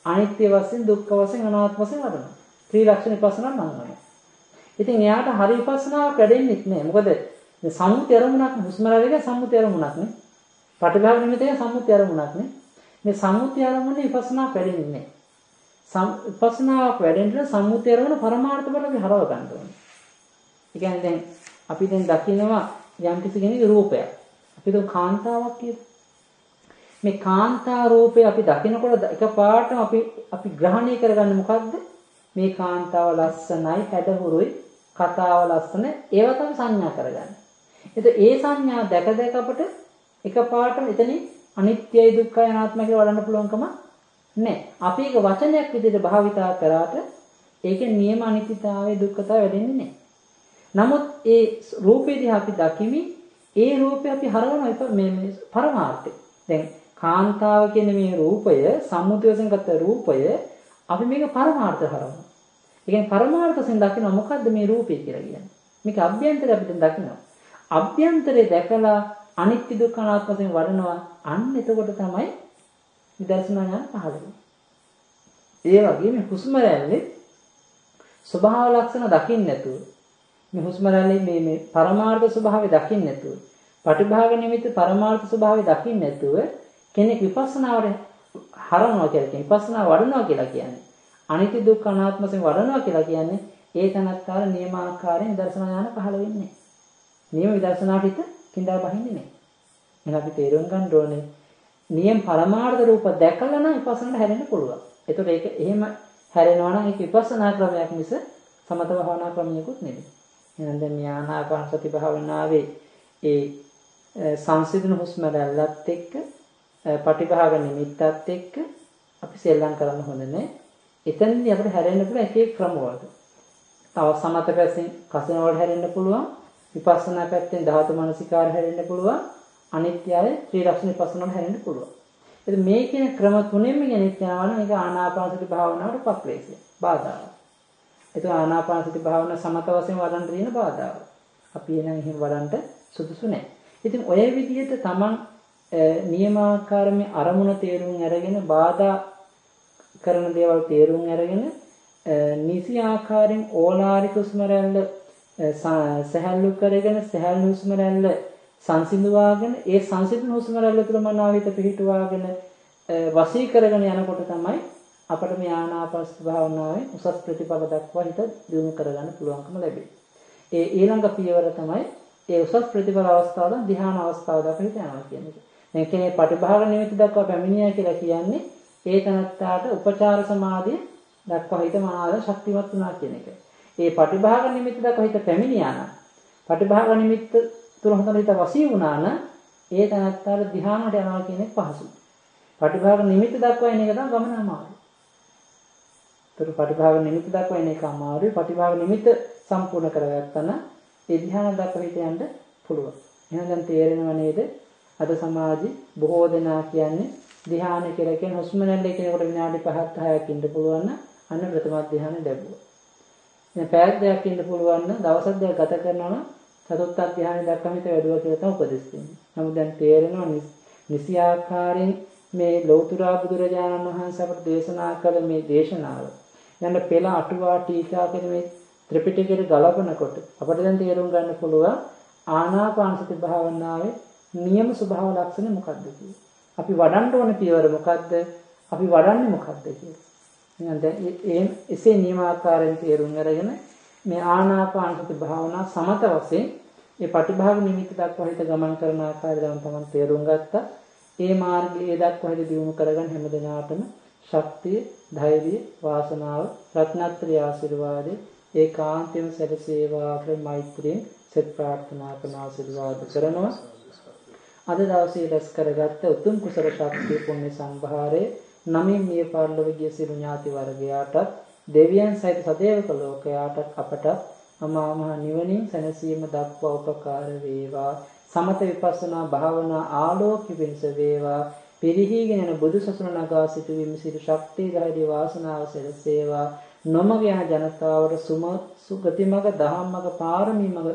අනිත්‍ය වශයෙන් දුක්ඛ වශයෙන් අනාත්ම වශයෙන් වඩනවා. ත්‍රිලක්ෂණ විපස්සනා නංගනවා. ඉතින් එයාට හරි විපස්සනාවක් වැඩෙන්නේ නැහැ. මොකද මේ සම්මුති අරමුණක් හුස්ම රැල්ලේ සම්මුති අරමුණක් නේ. පටිභාග නිමිත්තේ සම්මුති අරමුණක් නේ. මේ සම්මුති අරමුණේ විපස්සනාවක් වැඩෙන්නේ නැහැ. විපස්සනාවක් වැඩෙන්න සම්මුති අරමුණ පරමාර්ථ බලයෙන් හරව ගන්න ඕනේ. ඒ කියන්නේ දැන් අපි දැන් දකිනවා යම් කිසි කෙනෙකුගේ රූපයක්. අපි දුක් කාන්තාවක් කියලා. මේ කාන්තා රූපේ අපි දකිනකොට එකපාරටම අපි ග්‍රහණය කරගන්නේ මොකද්ද? මේ කාන්තාව ලස්සනයි, හැඩහුරුයි, කතාව ලස්සන, ඒවා තමයි සංඥා කරගන්නේ. එතකොට ඒ සංඥා දැක දැක අපිට එකපාරටම එතනින් අනිත්‍යයි, දුක්ඛයි, අනාත්මයි කියලා වඩන්න පුළුවන්කම නැහැ. අපි ඒක වචනයක් විදිහට භාවිතා කරාට ඒකේ නියම අනිත්‍යතාවය, දුක්ඛතාවය වැඩෙන්නේ නැහැ. නමුත් ඒ රූපේදී අපි දකිමි ඒ රූපේ අපි හරවන මේ පරමාර්ථය. දැන් කාන්තාව කියන මේ රූපය සම්මුති වශයෙන් ගත්ත රූපය අපි මේක පරමාර්ථ හරවනවා. ඒ කියන්නේ පරමාර්ථ වශයෙන් දකිනවා මොකද්ද මේ රූපය කියලා කියන්නේ. මේක අභ්‍යන්තරය අපිට දකිනවා. අභ්‍යන්තරේ දැකලා අනිත්‍ය දුක්ඛ අනාත්ම වශයෙන් වඩනවා. අන්න එතකොට තමයි විදර්ශනා ඥාන පහළ වෙන්නේ. ඒ වගේ මේ හුස්ම රැල්ලේ ස්වභාව ලක්ෂණ දකින්න නැතුව මේ හුස්ම රැල්ලේ මේ පරමාර්ථ ස්වභාවය දකින්න නැතුව පටිභාග නිමිත්ත පරමාර්ථ ස්වභාවය දකින්න නැතුව කෙනෙක් විපස්සනාවට හරනවා කියලා කියන්නේ විපස්සනා වඩනවා කියලා කියන්නේ අනිත්‍ය දුක්ඛ අනාත්ම වශයෙන් වඩනවා කියලා කියන්නේ ඒ තනත්කාර නියමාකාරයෙන් දර්ශන ඥාන පහළ වෙන්නේ නැහැ. නියම විදර්ශනාට හිත කිඳා බහින්නේ නැහැ. එහෙනම් අපි තේරුම් ගන්න ඕනේ නියම පරමාර්ථ රූප දැකලා නම් විපස්සනාට හැරෙන්න පුළුවන්. ඒතකොට ඒක එහෙම හැරෙනවා නම් ඒක විපස්සනා ක්‍රමයක් මිස සමත භාවනා ක්‍රමයකුත් නෙවෙයි. එහෙනම් දැන් මේ ආනාපාන සති භාවනාවේ ඒ සංසිඳන හුස්ම රැල්ලත් එක්ක පටිභාග නිමිත්තත් එක්ක අපි සෙල්ලම් කරන්න හොඳ නැහැ. එතනදී අපිට හැරෙන්න පුළුවන් එක එක ක්‍රම වලට. තව සමත පැත්තෙන් කසින වලට හැරෙන්න පුළුවන්. විපස්සනා පැත්තෙන් ධාතු මනසිකාර හැරෙන්න පුළුවන්. අනිත්‍යය ත්‍රිලක්ෂණ විපස්සනාට හැරෙන්න පුළුවන්. ඉතින් මේ කියන ක්‍රම තුනෙන්ම ගෙනිත් යනවා නම් ඒක ආනාපානසති භාවනාවට පක්ලේශය. බාධාවක්. ඒක ආනාපානසති භාවනාව සමත වශයෙන් වඩන්න තියෙන බාධාවක්. අපි එනම් එහෙම වඩන්න සුදුසු නැහැ. ඉතින් ඔය විදිහට තමන් නියමාකාරමේ අරමුණ තේරුම් අරගෙන බාධා කරන දේවල් තේරුම් අරගෙන නිසි ආකාරයෙන් ඕලාරික හුස්ම රැල්ල සහැල්ලු කරගෙන සහැල්ලු හුස්ම රැල්ල සංසිඳවාගෙන ඒ සංසිඳන හුස්ම රැල්ල තුළ මනාවිත පිහිටුවාගෙන වශී කරගෙන යනකොට තමයි අපට මේ ආනාපානසති භාවනාවේ උසස් ප්‍රතිඵල දක්වා හිත දියුණු කරගන්න පුළුවන්කම ලැබෙන්නේ. ඒ ඊළඟ පියවර තමයි ඒ උසස් ප්‍රතිඵල අවස්ථාව ධ්‍යාන අවස්ථාව දක්වා හිත යනවා කියන එක. දැන් කියන්නේ පටිභාග නිමිති දක්වා පැමිණියා කියලා කියන්නේ ඒ තනත්තාට උපචාර සමාධිය දක්වා හිත මනාව ශක්තිමත් වුණා කියන එක. ඒ පටිභාග නිමිති දක්වා හිත පැමිණියා නම් පටිභාග නිමිත්ත තුල හොඳට හිත වශී වුණා නම් ඒ තනත්තාට ධ්‍යානට යනවා කියන එක පහසුයි. පටිභාග නිමිති දක්වා එන එක තමයි ගමන අමාරුයි. ඒතර පටිභාග නිමිති දක්වා එන එක අමාරුයි. පටිභාග නිමිත සම්පූර්ණ කරගත්තා නම් ඒ ධ්‍යාන දක්වා හිත යන්න පුළුවන්. එහෙනම් දැන් තේරෙනව නේද? අද සමාජي බොහෝ දෙනා කියන්නේ ධ්‍යාන කියලා කියන හුස්ම රැල්ල එකිනෙකට විනාඩි 5ක් 10ක් ඉන්න පුළුවන් නම් අන්න ප්‍රථම ධ්‍යාන ලැබුවා. දැන් පැයක් දෙකක් ඉන්න පුළුවන් නම් දවසක් දෙකක් ගත කරනවා නම් චතුර්ථ ධ්‍යානෙ දක්වා හිත වැඩුවා කියලා තමයි උපදෙස් දෙන්නේ. නමුත් දැන් තේරෙනවා නිසි ආකාරයෙන් මේ ලෞතර බුදුරජාණන් වහන්සේ අපට දේශනා කළ මේ දේශනාව යන පෙළ අටුවා ටීකා කියන මේ ත්‍රිපිටකයට ගලපනකොට අපට දැන් තේරුම් ගන්න පුළුවන් ආනාපානසති භාවනාවේ නියම ස්වභාව ලක්ෂණ මොකක්ද කියලා. අපි වඩන්න ඕන පියවර මොකක්ද? අපි වඩන්නේ මොකක්ද කියලා. එහෙනම් දැන් එසේ නියමාකාරයෙන් තේරුම් අරගෙන මේ ආනාපානසති භාවනා සමත වශයෙන් ඒ පටිභාග නිමිති දක්වා හිත ගමන් කරන ආකාරය තමයි තේරුම් ගත්තා. ඒ මාර්ගයේ දක්වා හිත දියුණු කරගන්න හැමදෙනාටම ශක්තිය, ධෛර්යය, වාසනාව, රත්නත්‍රි ආශිර්වාදේ ඒකාන්තයෙන් සැලසේවා කියලා මෛත්‍රියෙන් සෙත් ප්‍රාර්ථනා කරන ආශිර්වාද කරනවා. අද දවසේ රැස් කරගත්ත උතුම් කුසල ශක්තිය පුණ්‍ය සම්භාරයේ නමින් මිය පරලොව ගිය සිළු ඥාති වර්ගයාටත් දෙවියන් සහිත සදේවක ලෝකයාටත් අපට අමා මහ නිවනින් සැනසීම දක්වා උපකාර වේවා. සමත විපස්සනා භාවනා ආලෝක පිණිස වේවා. පිරිහීගෙන යන බුදු සසුන නගා සිටුවීම සිට ශක්තිය ධෛර්ය වාසනාව සැලසේවා. නොමග යන ජනතාවට සුගතිමග දහම්මග පාරමීමග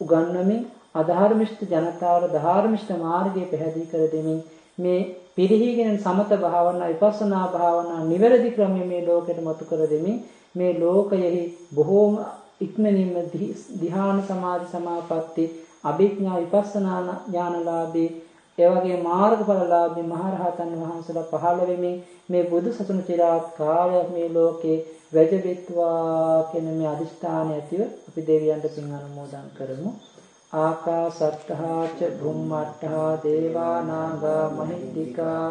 උගන්වමින් අධාර්මිෂ්ඨ ජනතාවට ධාර්මිෂ්ඨ මාර්ගය පැහැදිලි කර දෙමින් මේ පිරිහීගෙන සමත භාවනා විපස්සනා භාවනා නිවැරදි ක්‍රමයේ මේ ලෝකෙට මතු කර දෙමින් මේ ලෝකයෙහි බොහෝම ඉක්මනින්ම ධ්‍යාන සමාධි සමාපatti අභිඥා විපස්සනා ඥානලාභී එවැගේ මාර්ගඵලලාභී මහරහතන් වහන්සේලා පහළ වෙමින් මේ බුදු සසුන চিරාත් කාලයක් මේ ලෝකේ වැජබෙත්වා කියන මේ අදිෂ්ඨානය ඇතිව අපි දෙවියන්ට පින් අනුමෝදන් කරමු. ආකාසට්ඨා ච භුම්මට්ඨා දේවා නාග මහිද්దికා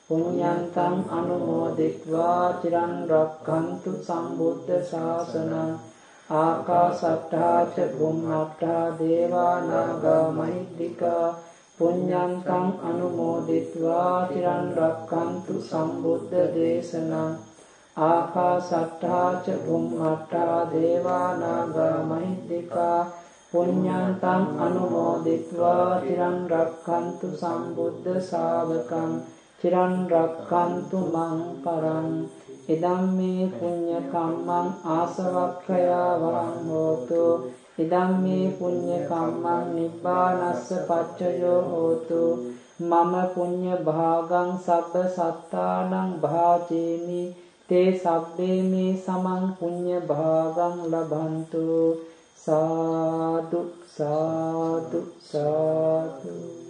පුඤ්ඤන්තං අනුමෝදිत्वा චිරන් රක්ඛන්තු සම්බුද්ධ ශාසනං. ආකාසට්ඨා ච භුම්මට්ඨා දේවා නාග මහිද්దికා පුඤ්ඤන්තං අනුමෝදිत्वा චිරන් රක්ඛන්තු සම්බුද්ධ දේශනං. ආකාසට්ඨා ච භුම්මට්ඨා දේවා නාග මහිද්దికා පුඤ්ඤන්තං අනුමෝදිत्वा චිරන් රක්ඛන්තු සම්බුද්ධ ශාවකං. චිරන් රක්ඛන්තු මං පරං. ඉදම් මේ පුඤ්ඤ කම්මං ආසවක්ඛයා වරං හෝතු. ඉදම් මේ පුඤ්ඤ කම්මං නිබ්බානස්ස පච්චයෝ හෝතු. මම පුඤ්ඤ භාගං සබ්බ සත්තානං භාජේමි. තේ සබ්බේ මේ සමං පුඤ්ඤ භාගං ලබන්තු. සාදු සාදු සාදු.